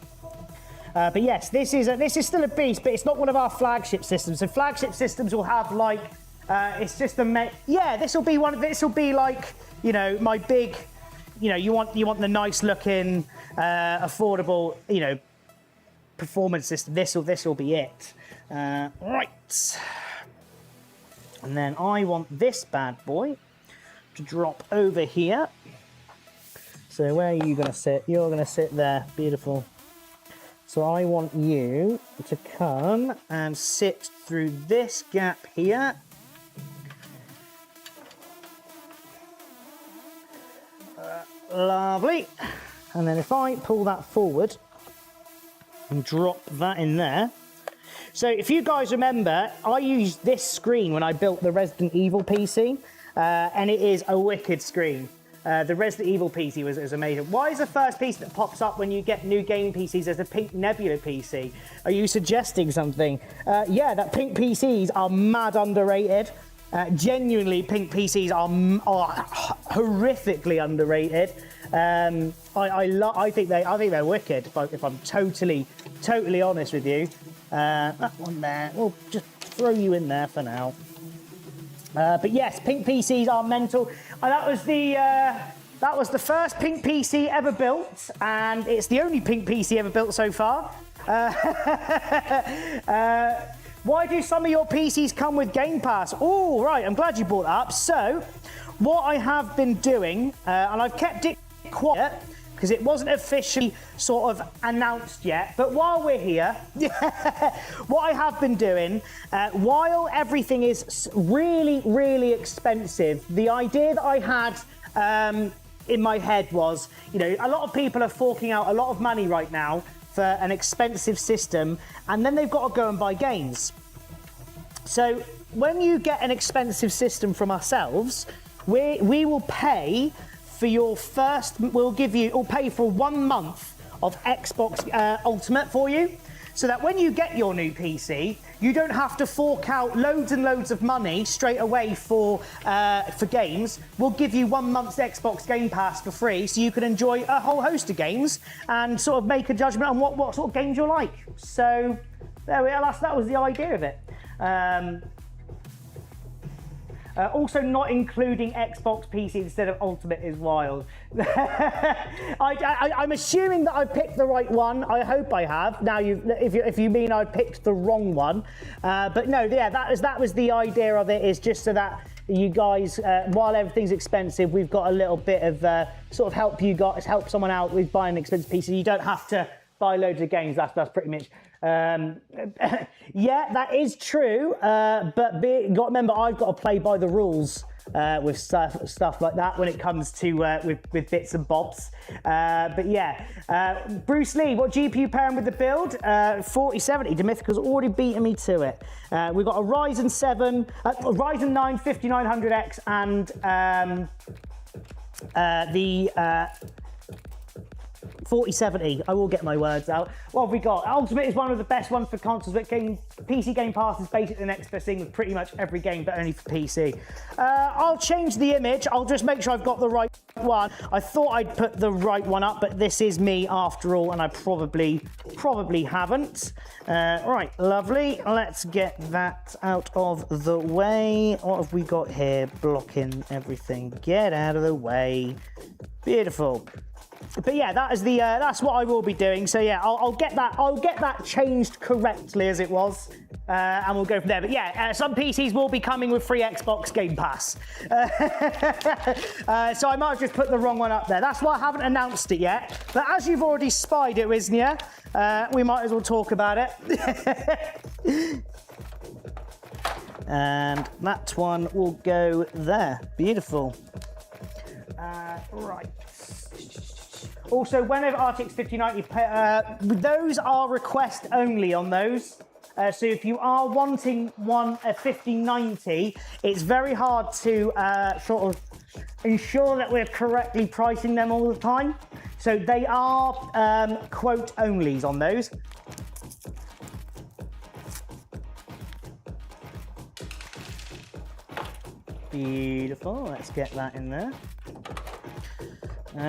But yes, this is still a beast, but it's not one of our flagship systems. So flagship systems will have like, it's just this will be like, my big, you want the nice looking, affordable, performance system. This will be it. Right. And then I want this bad boy to drop over here. So where are you going to sit? You're going to sit there. Beautiful. So I want you to come and sit through this gap here. Lovely. And then if I pull that forward and drop that in there. So if you guys remember, I used this screen when I built the Resident Evil PC, and it is a wicked screen. The Resident Evil PC was amazing. Why is the first piece that pops up when you get new gaming PCs as a pink Nebula PC? Are you suggesting something? Yeah, that pink PCs are mad underrated. Genuinely, pink PCs are horrifically underrated. I think they're wicked. If I'm totally honest with you, that one there, we'll just throw you in there for now. But yes, pink PCs are mental. That was the first pink PC ever built, and it's the only pink PC ever built so far. Why do some of your PCs come with Game Pass? Oh, right, I'm glad you brought that up. So, what I have been doing, and I've kept it quiet, because it wasn't officially sort of announced yet, but while we're here, what I have been doing, while everything is really, really expensive, the idea that I had in my head was, a lot of people are forking out a lot of money right now for an expensive system, and then they've got to go and buy games. So when you get an expensive system from ourselves, we will pay for your first, we'll pay for 1 month of Xbox Ultimate for you, so that when you get your new PC, you don't have to fork out loads and loads of money straight away for games. We'll give you 1 month's Xbox Game Pass for free, so you can enjoy a whole host of games and sort of make a judgment on what sort of games you'll like. So there we are. That was the idea of it. Also, not including Xbox PC instead of Ultimate is wild. I'm assuming that I picked the right one. I hope I have. Now, if you mean I picked the wrong one, but no, yeah, that was the idea of it. Is just so that you guys, while everything's expensive, we've got a little bit of sort of help you guys, help someone out with buying an expensive PC. You don't have to buy loads of games. That's pretty much. Yeah, that is true. But got to remember, I've got to play by the rules with stuff like that when it comes to with bits and bobs. But yeah, Bruce Lee, what GPU pairing with the build? 4070. Demythica's already beaten me to it. We've got a Ryzen 9 5900X and the 4070. I will get my words out. What have we got? Ultimate is one of the best ones for consoles, but PC Game Pass is basically the next best thing with pretty much every game, but only for PC. I'll change the image. I'll just make sure I've got the right one. I thought I'd put the right one up, but this is me after all, and I probably haven't. Right, lovely. Let's get that out of the way. What have we got here? Blocking everything. Get out of the way. Beautiful. But yeah, that is the that's what I will be doing. So yeah, I'll get that changed correctly as it was, and we'll go from there. But yeah, some PCs will be coming with free Xbox Game Pass. So I might have just put the wrong one up there. That's why I haven't announced it yet. But as you've already spied it, Wisnia, we might as well talk about it. And that one will go there. Beautiful. Right. Also, whenever RTX 5090, those are request only on those. So if you are wanting a 5090, it's very hard to sort of ensure that we're correctly pricing them all the time. So they are quote onlys on those. Beautiful. Let's get that in there.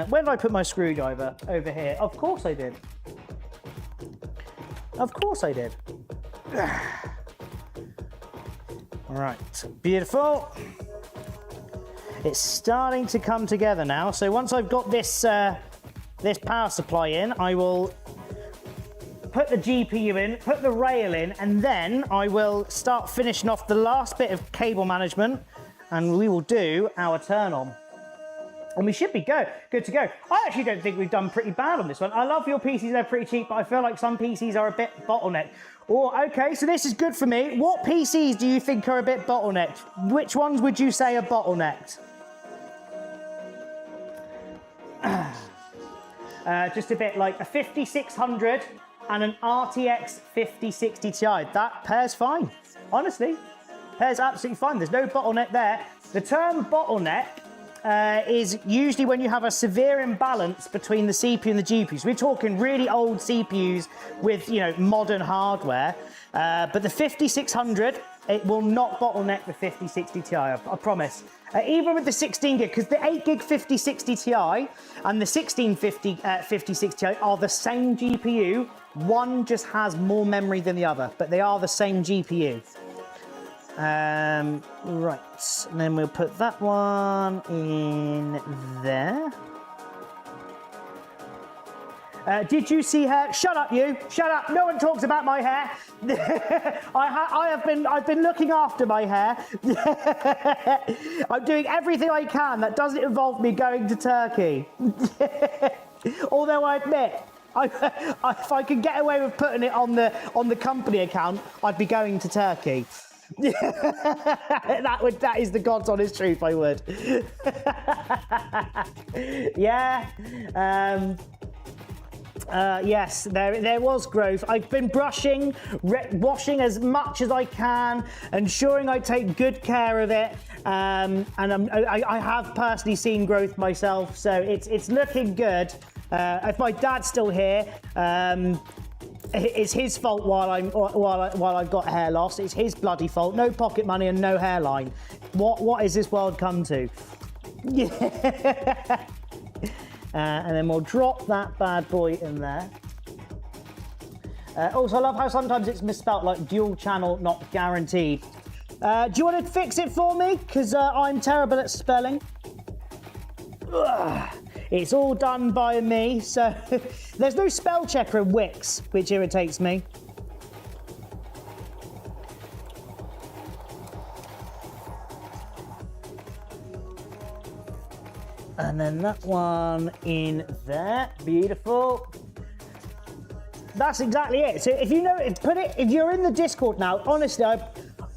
Where did I put my screwdriver? Over here. Of course I did. Of course I did. Right, beautiful. It's starting to come together now. So once I've got this this power supply in, I will put the GPU in, put the rail in, and then I will start finishing off the last bit of cable management, and we will do our turn on. And we should be good to go. I actually don't think we've done pretty bad on this one. I love your PCs, they're pretty cheap, but I feel like some PCs are a bit bottlenecked. Oh, okay, so this is good for me. What PCs do you think are a bit bottlenecked? Which ones would you say are bottlenecked? Just a bit like a 5600 and an RTX 5060 Ti. That pair's fine, honestly. Pair's absolutely fine. There's no bottleneck there. The term bottleneck is usually when you have a severe imbalance between the CPU and the GPU. So we're talking really old CPUs with, you know, modern hardware. But the 5600, it will not bottleneck the 5060 Ti, I promise. Even with the 16 gig, because the 8 gig 5060 Ti and the 1650 5060 Ti are the same GPU. One just has more memory than the other, but they are the same GPU. Right, and then we'll put that one in there. Did you see hair? Shut up, you! Shut up! No one talks about my hair. I've been looking after my hair. I'm doing everything I can that doesn't involve me going to Turkey. Although I admit, if I could get away with putting it on the company account, I'd be going to Turkey. that is the God's honest truth. I would. Yeah. Yes, there was growth. I've been brushing, washing as much as I can, ensuring I take good care of it. And I have personally seen growth myself, so it's looking good. If my dad's still here, it's his fault while I've got hair loss. It's his bloody fault. No pocket money and no hairline. What is this world come to? Yeah. And then we'll drop that bad boy in there. Also, I love how sometimes it's misspelt, like dual channel not guaranteed. Do you want to fix it for me? Because I'm terrible at spelling. Ugh. It's all done by me, so there's no spell checker in Wix, which irritates me. And then that one in there, beautiful. That's exactly it. So if you know, if you're in the Discord now, honestly,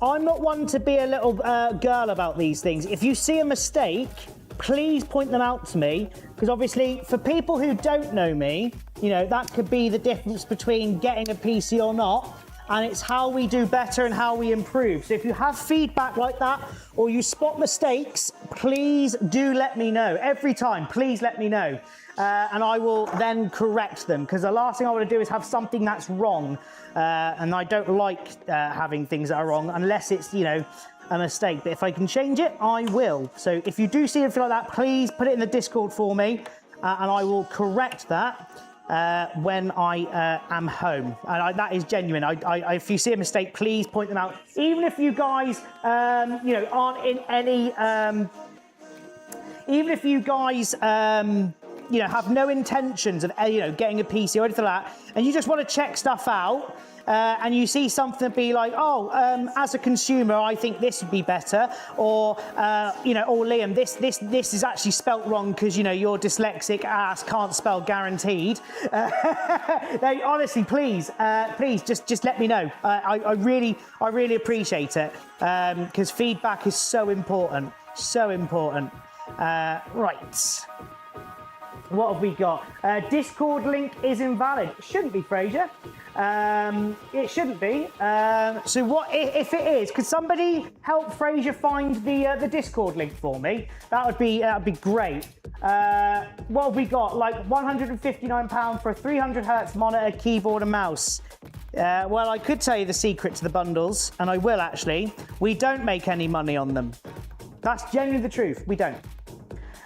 I'm not one to be a little girl about these things. If you see a mistake, please point them out to me, because obviously for people who don't know me, you know, that could be the difference between getting a PC or not, and it's how we do better and how we improve. So if you have feedback like that, or you spot mistakes, please do let me know. Every time, please let me know. And I will then correct them, because the last thing I want to do is have something that's wrong. And I don't like having things that are wrong, unless it's, you know, a mistake. But if I can change it, I will. So if you do see anything like that, please put it in the Discord for me, and I will correct that when I am home. And that is genuine. If you see a mistake, please point them out. Even if you guys, you know, aren't in any, even if you guys, you know, have no intentions of, you know, getting a PC or anything like that, and you just want to check stuff out, and you see something be like, oh, as a consumer, I think this would be better, or you know, oh, Liam, this is actually spelt wrong because, you know, your dyslexic ass can't spell guaranteed. Honestly, please just let me know. I really appreciate it, because feedback is so important, so important. Right. What have we got? Discord link is invalid. It shouldn't be, Fraser. It shouldn't be. So what if it is? Could somebody help Fraser find the Discord link for me? That would be great. What have we got? Like £159 for a 300 hertz monitor, keyboard, and mouse. Well, I could tell you the secret to the bundles, and I will actually. We don't make any money on them. That's genuinely the truth. We don't.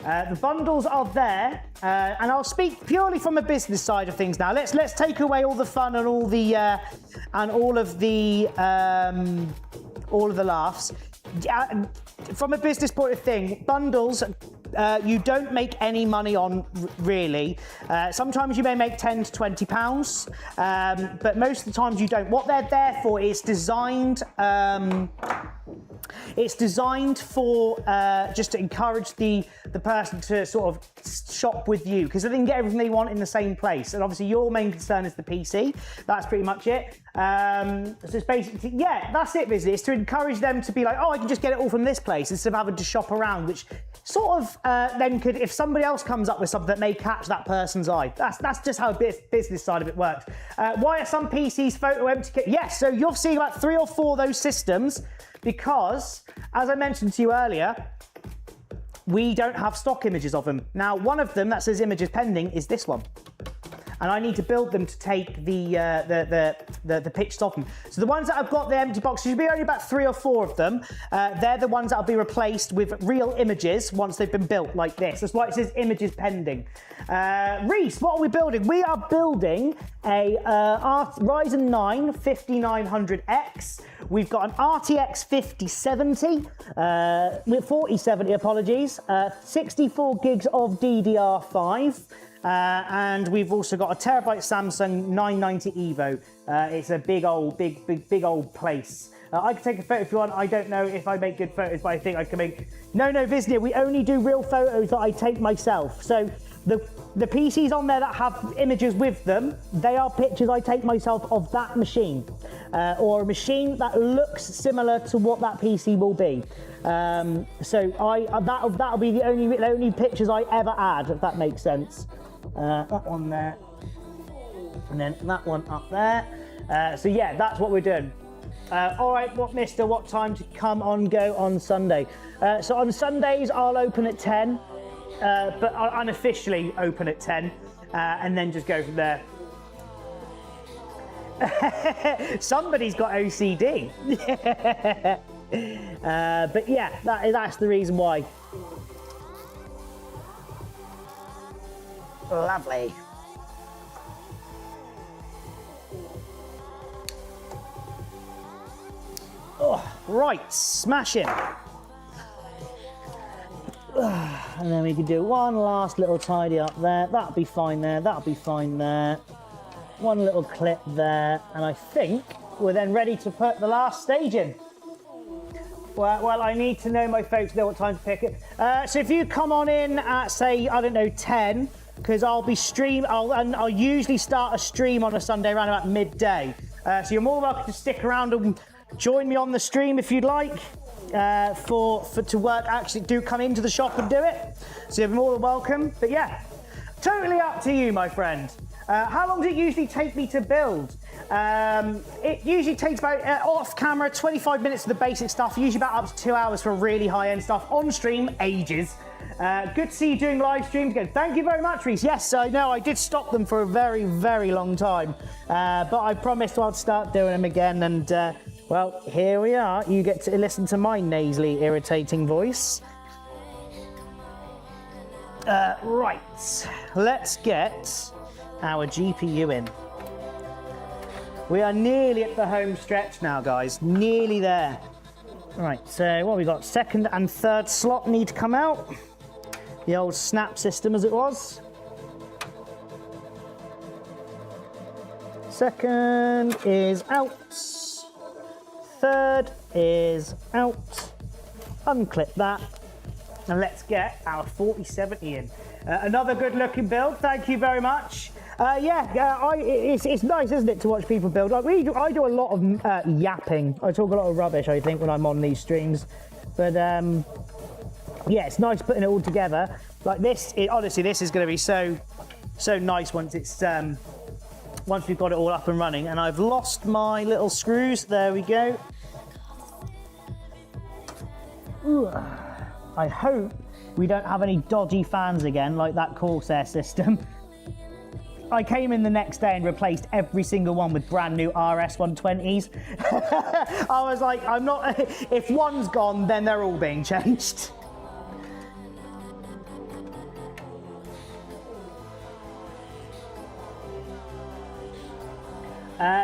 The bundles are there, and I'll speak purely from a business side of things now. Let's take away all the fun and all of the laughs. From a business point of thing, bundles. You don't make any money on, really. Sometimes you may make £10 to £20, but most of the times you don't. What they're there for is designed. It's designed for just to encourage the person to sort of shop with you, because they can get everything they want in the same place. And obviously your main concern is the PC. That's pretty much it. So it's basically, yeah, that's it, basically. It's to encourage them to be like, oh, I can just get it all from this place instead of having to shop around, which sort of then could, if somebody else comes up with something that may catch that person's eye. That's just how business side of it works. Why are some PCs photo empty? Yes, so you're seeing about 3 or 4 of those systems, because, as I mentioned to you earlier, we don't have stock images of them. Now, one of them that says images pending is this one. And I need to build them to take the pictures off them. So the ones that I've got the empty boxes, should be only about 3 or 4 of them. They're the ones that'll be replaced with real images once they've been built like this. That's why it says images pending. Reese, what are we building? We are building a Ryzen 9 5900X. We've got an RTX 5070, with 4070, apologies, 64 gigs of DDR5. And we've also got a terabyte Samsung 990 Evo. It's a big old place. I can take a photo if you want. I don't know if I make good photos, but I think I can make. No, Visnia, we only do real photos that I take myself. So the PCs on there that have images with them, they are pictures I take myself of that machine, or a machine that looks similar to what that PC will be. So that'll be the only pictures I ever add, if that makes sense. That one there, and then that one up there. So yeah, that's what we're doing. All right, what time to come on go on Sunday? So on Sundays I'll open at 10, but I'll unofficially open at 10, and then just go from there. Somebody's got OCD. But yeah, that's the reason why. Lovely. Oh, right, smashing. And then we can do one last little tidy up there. That'll be fine there, that'll be fine there. One little clip there, and I think we're then ready to put the last stage in. Well, I need to know my folks know what time to pick it. So if you come on in at, say, I don't know, 10, because I'll be I'll usually start a stream on a Sunday around about midday. So you're more welcome to stick around and join me on the stream if you'd like. To work, actually do come into the shop and do it. So you're more than welcome. But yeah, totally up to you, my friend. How long does it usually take me to build? It usually takes about, off camera, 25 minutes for the basic stuff, usually about up to 2 hours for really high-end stuff. On stream, ages. Good to see you doing live streams again. Thank you very much, Reese. Yes, I know, I did stop them for a very, very long time. But I promised I'd start doing them again, and well, here we are. You get to listen to my nasally, irritating voice. Right, let's get our GPU in. We are nearly at the home stretch now, guys. Nearly there. Right, so what have we got? Second and third slot need to come out. The old snap system as it was. Second is out. Third is out. Unclip that. And let's get our 4070 in. Another good looking build, thank you very much. It's nice, isn't it, to watch people build? Like I do a lot of yapping. I talk a lot of rubbish, I think, when I'm on these streams. But yeah, it's nice putting it all together. Like this, honestly, this is going to be so nice once it's once we've got it all up and running. And I've lost my little screws. There we go. Ooh. I hope we don't have any dodgy fans again, like that Corsair system. I came in the next day and replaced every single one with brand new RS 120s. I was like, if one's gone, then they're all being changed.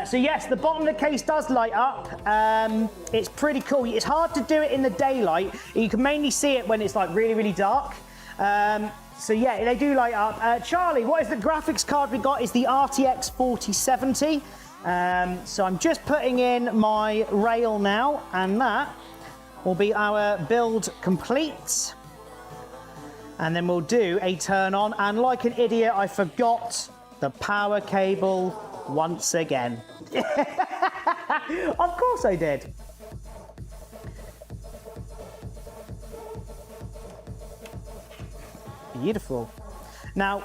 So yes, the bottom of the case does light up. It's pretty cool. It's hard to do it in the daylight. You can mainly see it when it's like really, really dark. So yeah, they do light up. Charlie, what is the graphics card we got? Is the RTX 4070. So I'm just putting in my rail now, and that will be our build complete. And then we'll do a turn on. And like an idiot, I forgot the power cable once again. Of course I did. Beautiful. Now,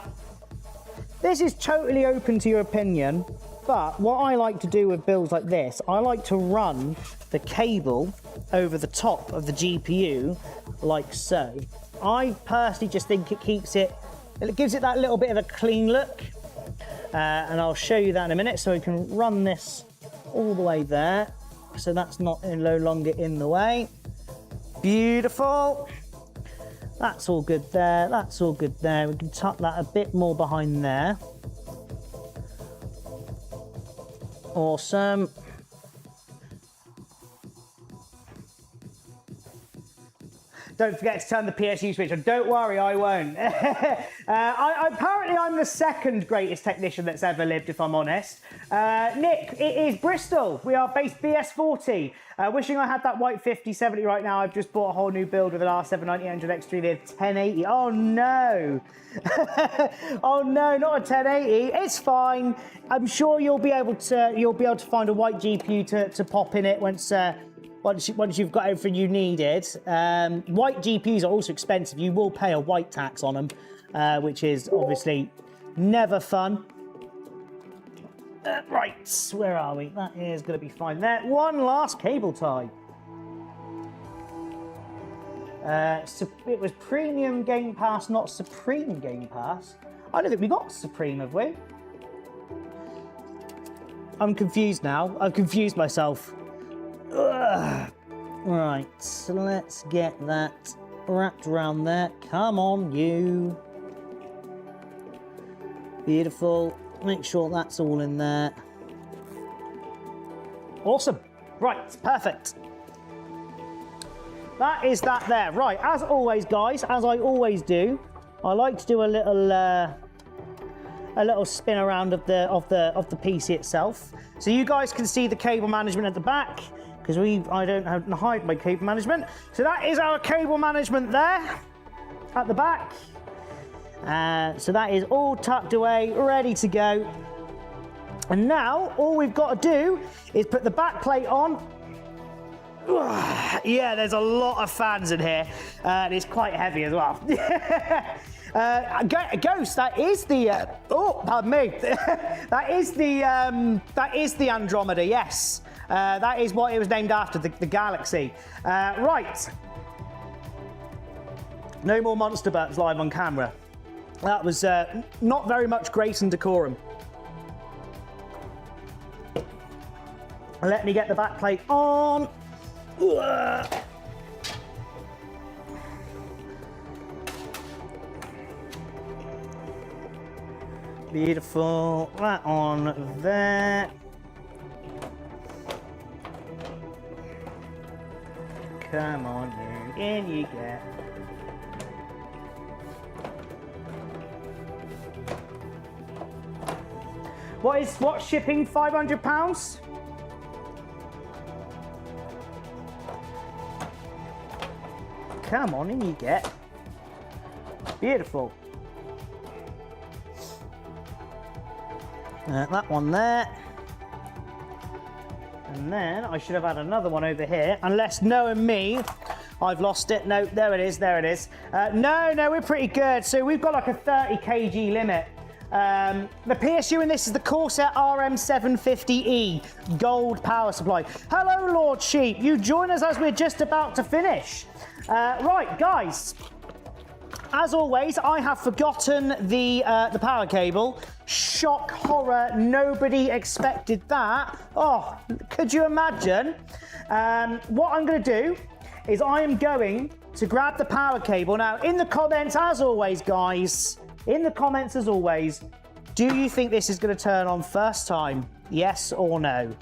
this is totally open to your opinion, but what I like to do with builds like this, I like to run the cable over the top of the GPU like so. I personally just think it gives it that little bit of a clean look. And I'll show you that in a minute. So we can run this all the way there. So that's no longer in the way. Beautiful. That's all good there. That's all good there. We can tuck that a bit more behind there. Awesome. Don't forget to turn the PSU switch on. Don't worry, I won't. Apparently, I'm the second greatest technician that's ever lived, if I'm honest. Nick, it is Bristol. We are based BS40. Wishing I had that white 5070 right now. I've just bought a whole new build with an R7 9000X3 with 1080. Oh no. Oh no, not a 1080. It's fine. I'm sure you'll be able to find a white GPU to pop in it once you've got everything you needed. White GPUs are also expensive. You will pay a white tax on them, which is obviously never fun. Right, where are we? That is going to be fine there. One last cable tie. So it was Premium Game Pass, not Supreme Game Pass. I don't think we got Supreme, have we? I'm confused now. I've confused myself. Ugh. Right, so let's get that wrapped around there. Come on, you. Beautiful. Make sure that's all in there. Awesome. Right, perfect. that is that there. Right, as always, guys, as I always do, I like to do a little spin around of the PC itself, so you guys can see the cable management at the back, because I don't hide my cable management. So that is our cable management there at the back. So that is all tucked away, ready to go. And now all we've got to do is put the back plate on. Yeah, there's a lot of fans in here, and it's quite heavy as well. Ghost, that is the oh, pardon me. that is the Andromeda. Yes, that is what it was named after, the galaxy. Right. No more monster butts live on camera. That was not very much grace and decorum. Let me get the back plate on. Beautiful. That on there. Come on, you. In you get. What's shipping? £500? Come on, in you get. Beautiful. That one there. And then I should have had another one over here, unless knowing me, I've lost it. No, there it is, there it is. No, we're pretty good. So we've got like a 30 kg limit. The PSU in this is the Corsair RM750E gold power supply. Hello, Lord Sheep. You join us as we're just about to finish. Right, guys. As always, I have forgotten the power cable. Shock horror, nobody expected that. Oh, could you imagine? What I'm going to do is I am going to grab the power cable. Now, in the comments, as always, guys, in the comments, as always, do you think this is going to turn on first time? Yes or no?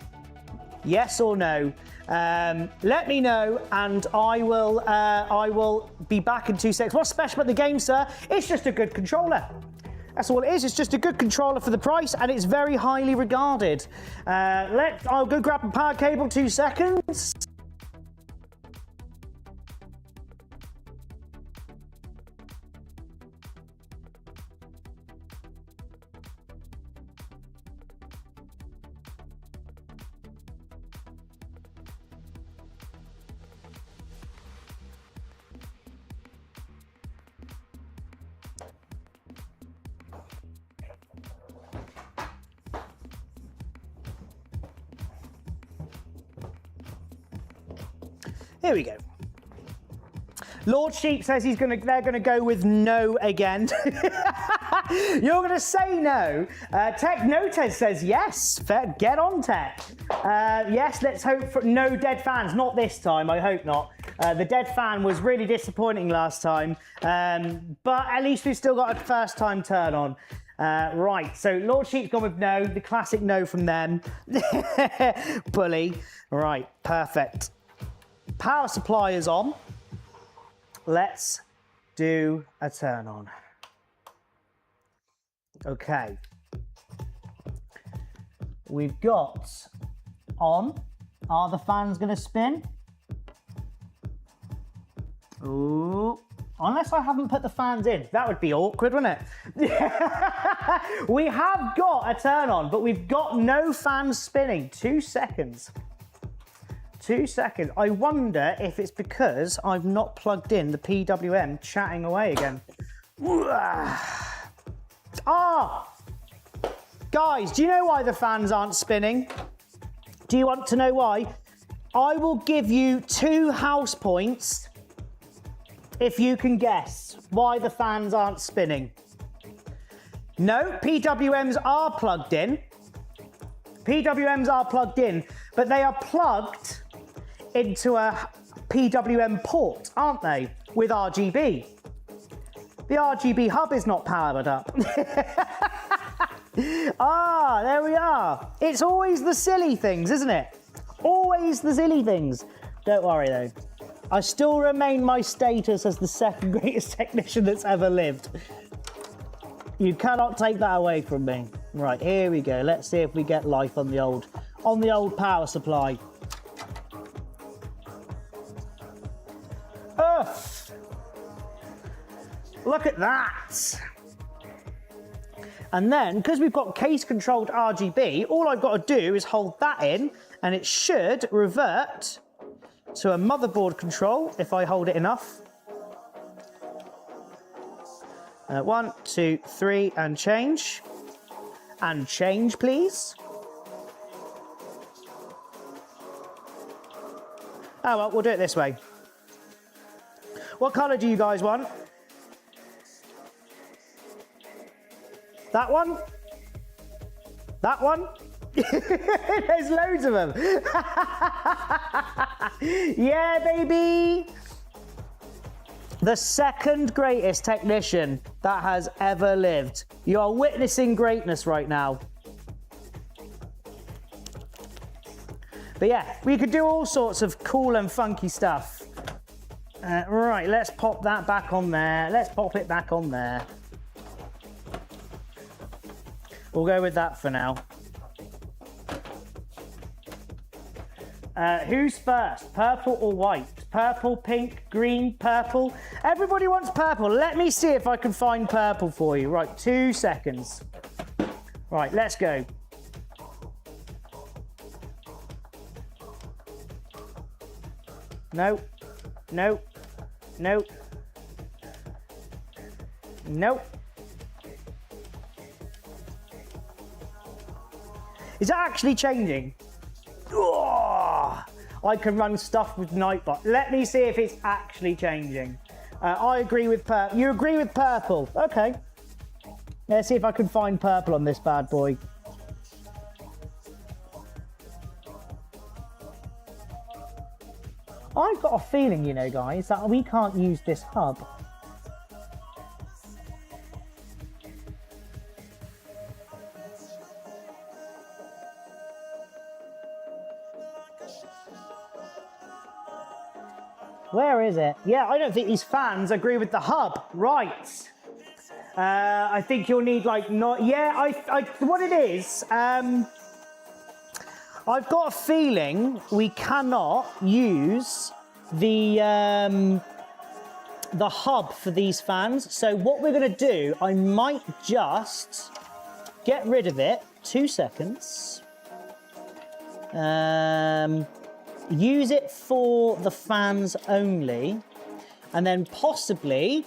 Yes or no? Let me know, and I will be back in 2 seconds. What's special about the game, sir? It's just a good controller. That's all it is. It's just a good controller for the price, and it's very highly regarded. I'll go grab a power cable. 2 seconds. Here we go. Lord Sheep says they're gonna go with no again. You're gonna say no. Tech Notes says yes. Fair, get on, Tech. Yes, let's hope for no dead fans. Not this time, I hope not. The dead fan was really disappointing last time, but at least we've still got a first time turn on. Right, so Lord Sheep's gone with no, the classic no from them. Bully. Right, perfect. Power supply is on. Let's do a turn on. Okay. We've got on. Are the fans going to spin? Ooh. Unless I haven't put the fans in. That would be awkward, wouldn't it? We have got a turn on, but we've got no fans spinning. 2 seconds. 2 seconds. I wonder if it's because I've not plugged in the PWM chatting away again. Ah! Guys, do you know why the fans aren't spinning? Do you want to know why? I will give you 2 house points if you can guess why the fans aren't spinning. No, PWMs are plugged in. PWMs are plugged in, but they are plugged into a PWM port, aren't they, with RGB? The RGB hub is not powered up. Ah, there we are. It's always the silly things, isn't it? Always the silly things. Don't worry, though. I still remain my status as the second greatest technician that's ever lived. You cannot take that away from me. Right, here we go. Let's see if we get life on the old power supply. Ugh. Look at that. And then, because we've got case-controlled RGB, all I've got to do is hold that in, and it should revert to a motherboard control if I hold it enough. 1, 2, 3, and change. And change, please. Oh, well, we'll do it this way. What colour do you guys want? That one? That one? There's loads of them. Yeah, baby. The second greatest technician that has ever lived. You are witnessing greatness right now. But yeah, we could do all sorts of cool and funky stuff. Right, let's pop that back on there. Let's pop it back on there. We'll go with that for now. Who's first? Purple or white? Purple, pink, green, purple. Everybody wants purple. Let me see if I can find purple for you. Right, 2 seconds. Right, let's go. No. No. No. Nope. Is that actually changing? Oh, I can run stuff with Nightbot. Let me see if it's actually changing. I agree with purple. You agree with purple? Okay. Let's see if I can find purple on this bad boy. I've got a feeling, you know, guys, that we can't use this hub. Where is it? Yeah, I don't think these fans agree with the hub. Right. I think you'll need like not. Yeah, what it is. I've got a feeling we cannot use the hub for these fans. So what we're going to do, I might just get rid of it. 2 seconds. Use it for the fans only, and then possibly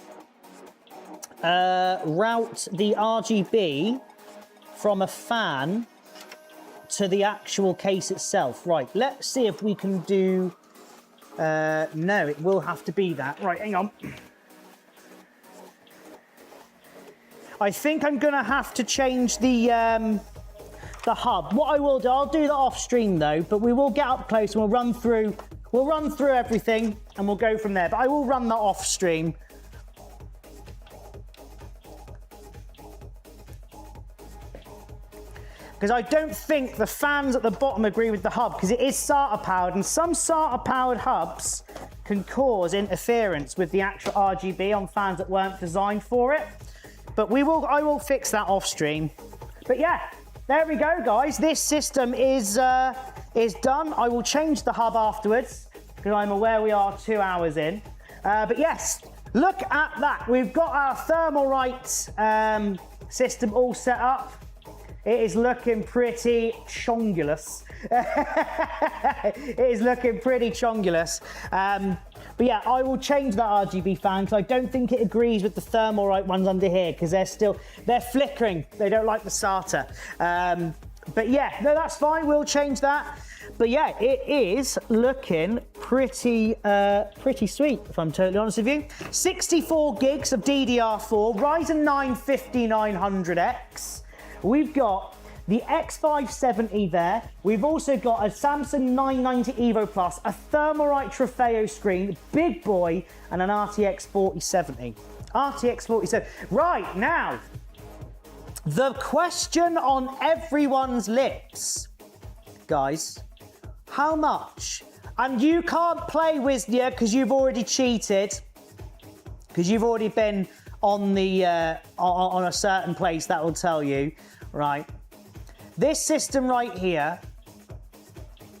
route the RGB from a fan to the actual case itself. Right, let's see if we can do... no, it will have to be that. Right, hang on. I think I'm going to have to change the hub. What I will do, I'll do that off stream though, but we will get up close and we'll run through everything and we'll go from there. But I will run that off stream. Because I don't think the fans at the bottom agree with the hub, because it is SATA powered, and some SATA powered hubs can cause interference with the actual RGB on fans that weren't designed for it. But I will fix that off stream. But yeah. There we go, guys. This system is done. I will change the hub afterwards because I'm aware we are 2 hours in. But yes, look at that. We've got our Thermalright system all set up. It is looking pretty chongulous. It is looking pretty chongulous. But yeah, I will change that RGB fan because I don't think it agrees with the Thermalright ones under here because they're flickering. They don't like the SATA. But yeah, no, that's fine. We'll change that. But yeah, it is looking pretty sweet, if I'm totally honest with you. 64 gigs of DDR4, Ryzen 9 5900X. We've got the X570 there. We've also got a Samsung 990 Evo Plus, a Thermalright Trofeo screen, big boy, and an RTX 4070. RTX 4070. Right, now, the question on everyone's lips, guys, how much And you can't play Wisnia because you've already cheated. Because you've already been on the on a certain place, that will tell you, right? This system right here,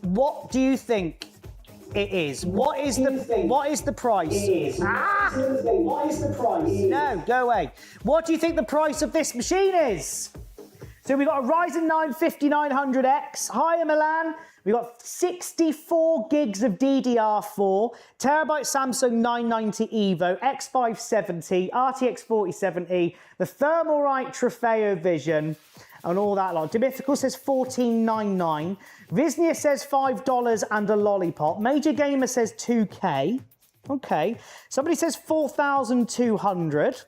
what do you think it is? What is the price? Ah! What is the price? No, go away. What do you think the price of this machine is? So we've got a Ryzen 9 5900X, higher Milan. We've got 64 gigs of DDR4, terabyte Samsung 990 EVO, X570, RTX 4070, the Thermalright Trofeo Vision, and all that lot. Demythical says $14.99. Wisnia says $5 and a lollipop. Major Gamer says 2K. Okay. Somebody says 4,200.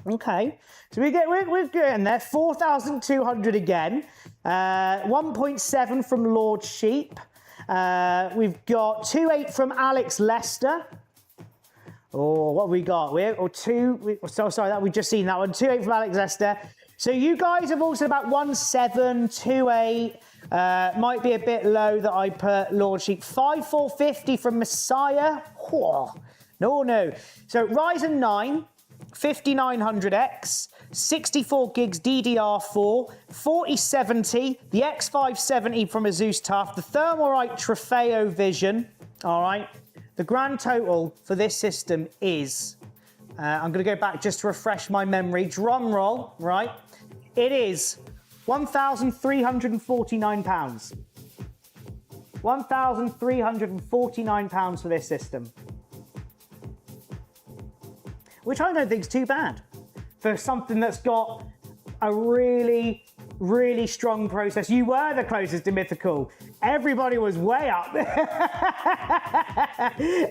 Okay. So we're getting there. 4,200 again. 1.7 from Lord Sheep. We've got 2.8 from Alex Lester. Oh, what have we got? Sorry, that we've just seen that one. 2.8 from Alex Lester. So you guys have also about 1.7, 2.8. Might be a bit low that I put Lord Sheep. 5,450 from Messiah. Oh, no. So Ryzen 9, 5900X, 64 gigs DDR4, 4070, the X570 from Asus TUF, the Thermalright Trofeo Vision. All right. The grand total for this system is, I'm going to go back just to refresh my memory. Drum roll, right? It is £1,349. £1,349 for this system. Which I don't think is too bad for something that's got a really, really strong process. You were the closest to Mythical. Everybody was way up.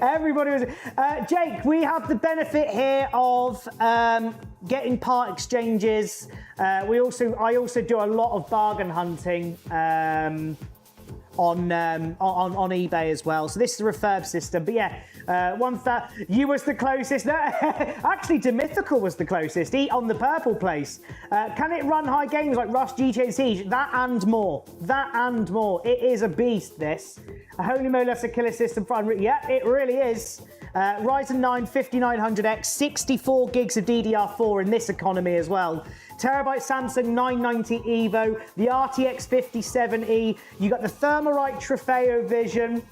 Everybody was. Jake, we have the benefit here of getting part exchanges. I also do a lot of bargain hunting on eBay as well. So this is a refurb system. But yeah, you was the closest. No, actually, Demythical was the closest. He on the purple place. Can it run high games like Rust, GTA and Siege? That and more. That and more. It is a beast, this. A holy moly killer system for Unreal. Yeah, it really is. Ryzen 9 5900X, 64 gigs of DDR4 in this economy as well. Terabyte Samsung 990 EVO, the RTX 5070, you got the Thermalright Trofeo Vision.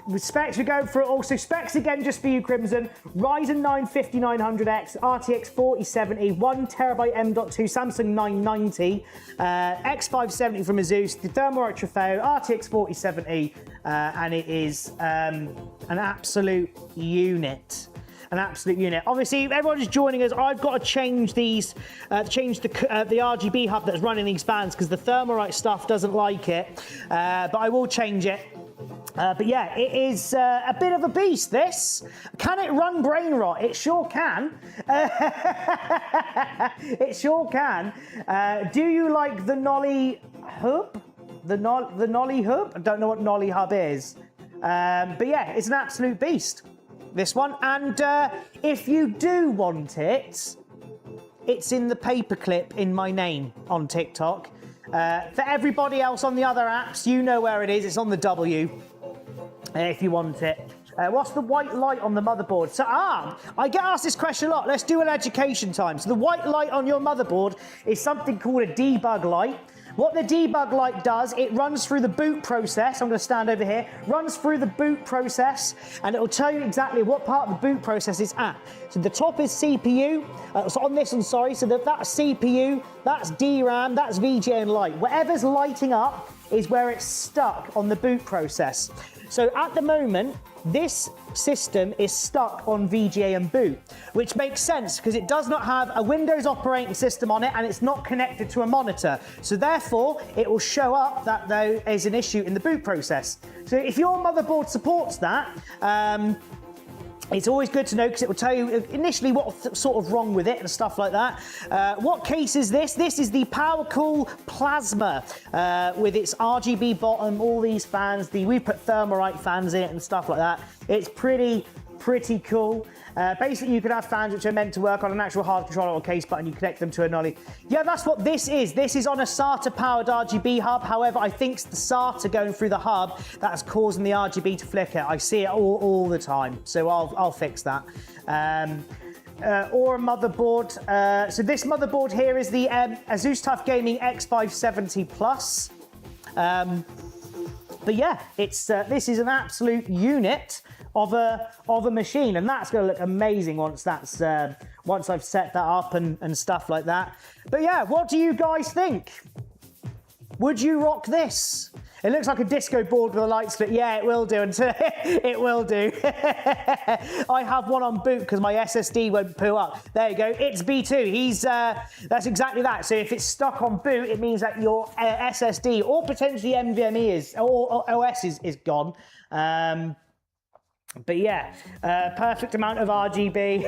With specs, we go for also specs again just for you, Crimson. Ryzen 9 5900X, RTX 4070, 1TB M.2 Samsung 990, X570 from Asus, the Thermalright Trofeo, RTX 4070, and it is an absolute unit. An absolute unit. Obviously, if everyone is joining us, I've got to change these, change the RGB hub that's running these fans because the Thermalright stuff doesn't like it. But I will change it. But yeah, it is a bit of a beast, this. Can it run brain rot? It sure can. It sure can. Do you like the Nolly hub? The Nolly hub? I don't know what Nolly hub is. But yeah, it's an absolute beast, this one. And if you do want it, it's in the paperclip in my name on TikTok. For everybody else on the other apps, you know where it is. It's on the W. If you want it. What's the white light on the motherboard? So, I get asked this question a lot. Let's do an education time. So the white light on your motherboard is something called a debug light. What the debug light does, it runs through the boot process. I'm going to stand over here. Runs through the boot process, and it will tell you exactly what part of the boot process it's at. So the top is CPU. So on this one, sorry. So that's CPU, that's DRAM, that's VGA and light. Whatever's lighting up is where it's stuck on the boot process. So at the moment, this system is stuck on VGA and boot, which makes sense because it does not have a Windows operating system on it and it's not connected to a monitor. So therefore, it will show up that there is an issue in the boot process. So if your motherboard supports that, it's always good to know because it will tell you initially what's sort of wrong with it and stuff like that. What case is this? This is the PowerCool Plasma with its RGB bottom, all these fans. We put Thermalright fans in it and stuff like that. It's pretty pretty cool. Basically, you can have fans which are meant to work on an actual hard controller or case button. You connect them to a nollie. Yeah, that's what this is. This is on a SATA-powered RGB hub. However, I think it's the SATA going through the hub that's causing the RGB to flicker. I see it all the time, so I'll fix that. Or a motherboard. So this motherboard here is the Asus TUF Gaming X570 Plus. But yeah, it's this is an absolute unit of a machine, and that's going to look amazing once that's once I've set that up and stuff like that. But yeah, what do you guys think? Would you rock this? It looks like a disco board with a light split. Yeah, it will do. It will do. I have one on boot because my SSD won't poo up. There you go. It's B2. That's exactly that. So if it's stuck on boot, it means that your SSD or potentially NVMe or OS is gone. But yeah, perfect amount of RGB.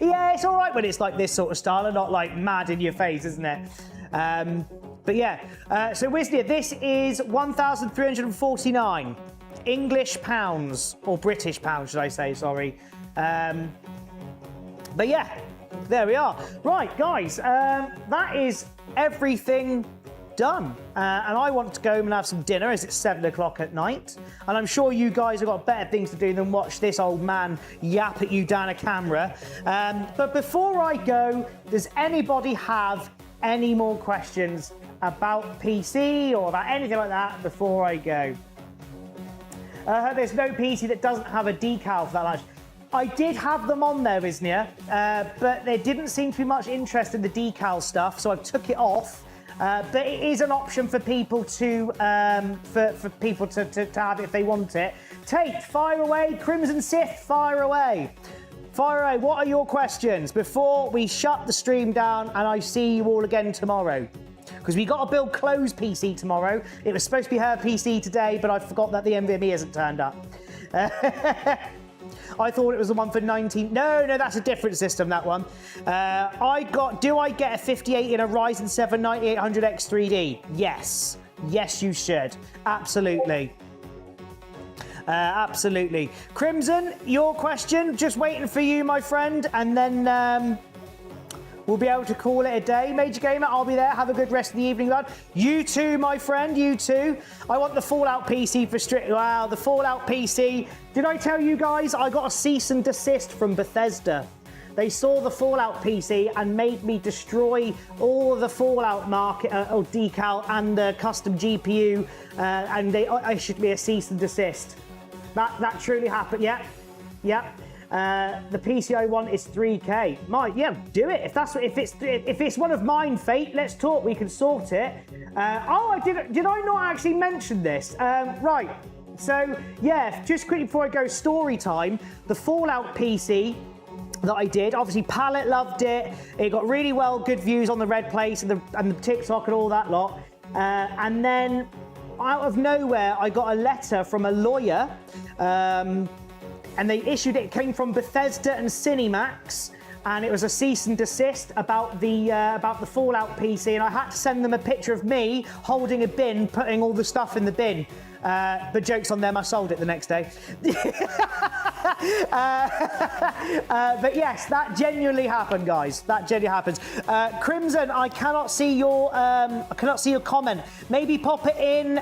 Yeah, it's all right when it's like this sort of style and not like mad in your face, isn't it? But yeah, so Wisnia, this is 1,349 English pounds, or British pounds, should I say, sorry. But yeah, there we are. Right, guys, that is everything done. And I want to go and have some dinner as it's 7 o'clock at night. And I'm sure you guys have got better things to do than watch this old man yap at you down a camera. But before I go, does anybody have any more questions about PC or about anything like that before I go? There's no PC that doesn't have a decal for that much. I did have them on there, Wisnia, but there didn't seem to be much interest in the decal stuff, so I took it off. But it is an option for people to for people to have if they want it. Tate, fire away. Crimson Sith, fire away. Fire away. What are your questions before we shut the stream down and I see you all again tomorrow? Because we got to build Chloe's PC tomorrow. It was supposed to be her PC today, but I forgot that the NVMe hasn't turned up. I thought it was the one for 19. No, that's a different system, that one. Do I get a 58 in a Ryzen 7 9800X 3D? Yes. Yes, you should. Absolutely. Absolutely. Crimson, your question, just waiting for you, my friend, and then we'll be able to call it a day. Major Gamer, I'll be there. Have a good rest of the evening, lad. You too, my friend, you too. I want the Fallout PC for strict. Wow, the Fallout PC. Did I tell you guys I got a cease and desist from Bethesda? They saw the Fallout PC and made me destroy all of the Fallout market or decal and the custom GPU, and they issued me a cease and desist. That truly happened. Yeah. The PC I want is 3K. Do it. If it's one of mine, Fate, let's talk. We can sort it. Did I not actually mention this? Right. So yeah, just quickly before I go, story time. The Fallout PC that I did, obviously Pallet loved it. It got really good views on the Red Place and the TikTok and all that lot. And then out of nowhere, I got a letter from a lawyer. And they issued it came from Bethesda and Cinemax, and it was a cease and desist about the Fallout PC, and I had to send them a picture of me holding a bin, putting all the stuff in the bin. But joke's on them, I sold it the next day. But yes, that genuinely happened, guys. That genuinely happens. Crimson, I cannot see your comment. Maybe pop it in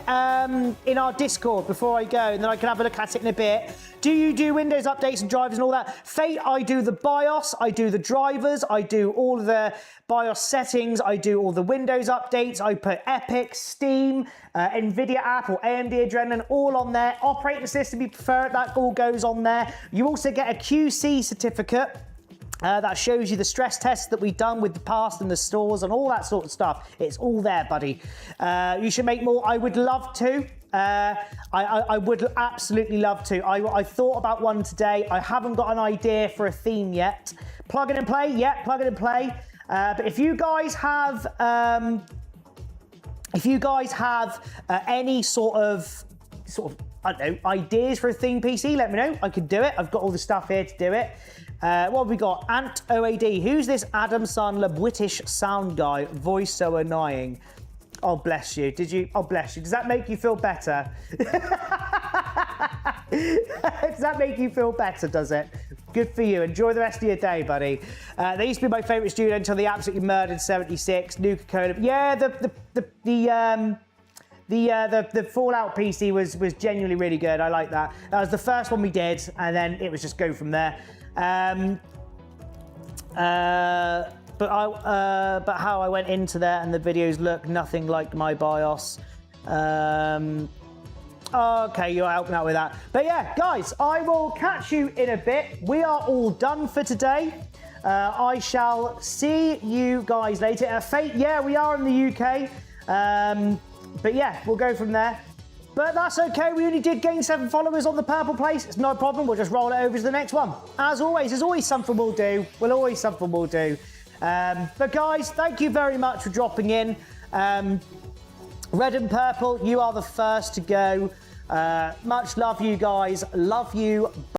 our Discord before I go, and then I can have a look at it in a bit. Do you do Windows updates and drivers and all that? Fate, I do the BIOS, I do the drivers, I do all the BIOS settings, I do all the Windows updates, I put Epic, Steam, NVIDIA app or AMD Adrenaline all on there. Operating system you prefer, that all goes on there. You also get a QC certificate that shows you the stress tests that we've done with the past and the stores and all that sort of stuff. It's all there, buddy. You should make more. I would love to. I would absolutely love to. I thought about one today. I haven't got an idea for a theme yet. Plug it and play. Yeah, plug it and play. But if you guys have any sort of I don't know ideas for a theme PC, let me know. I could do it. I've got all the stuff here to do it. What have we got? Ant OAD. Who's this Adam Sandler British sound guy? Voice so annoying. Oh, bless you. Did you? Oh, bless you. Does that make you feel better? Does that make you feel better, does it? Good for you. Enjoy the rest of your day, buddy. They used to be my favourite studio until they absolutely murdered 76. Nuka-Cola. Yeah, the Fallout PC was genuinely really good. I like that. That was the first one we did, and then it was just go from there. But how I went into there and the videos look nothing like my BIOS. Okay, you're helping out with that. But yeah, guys, I will catch you in a bit. We are all done for today. I shall see you guys later. Fate, yeah, we are in the UK. But yeah, we'll go from there. But that's okay. We only did gain 7 followers on the purple place. It's no problem. We'll just roll it over to the next one. As always, there's always something we'll do. Something we'll do. But guys, thank you very much for dropping in. Red and purple, you are the first to go. Much love, you guys. Love you.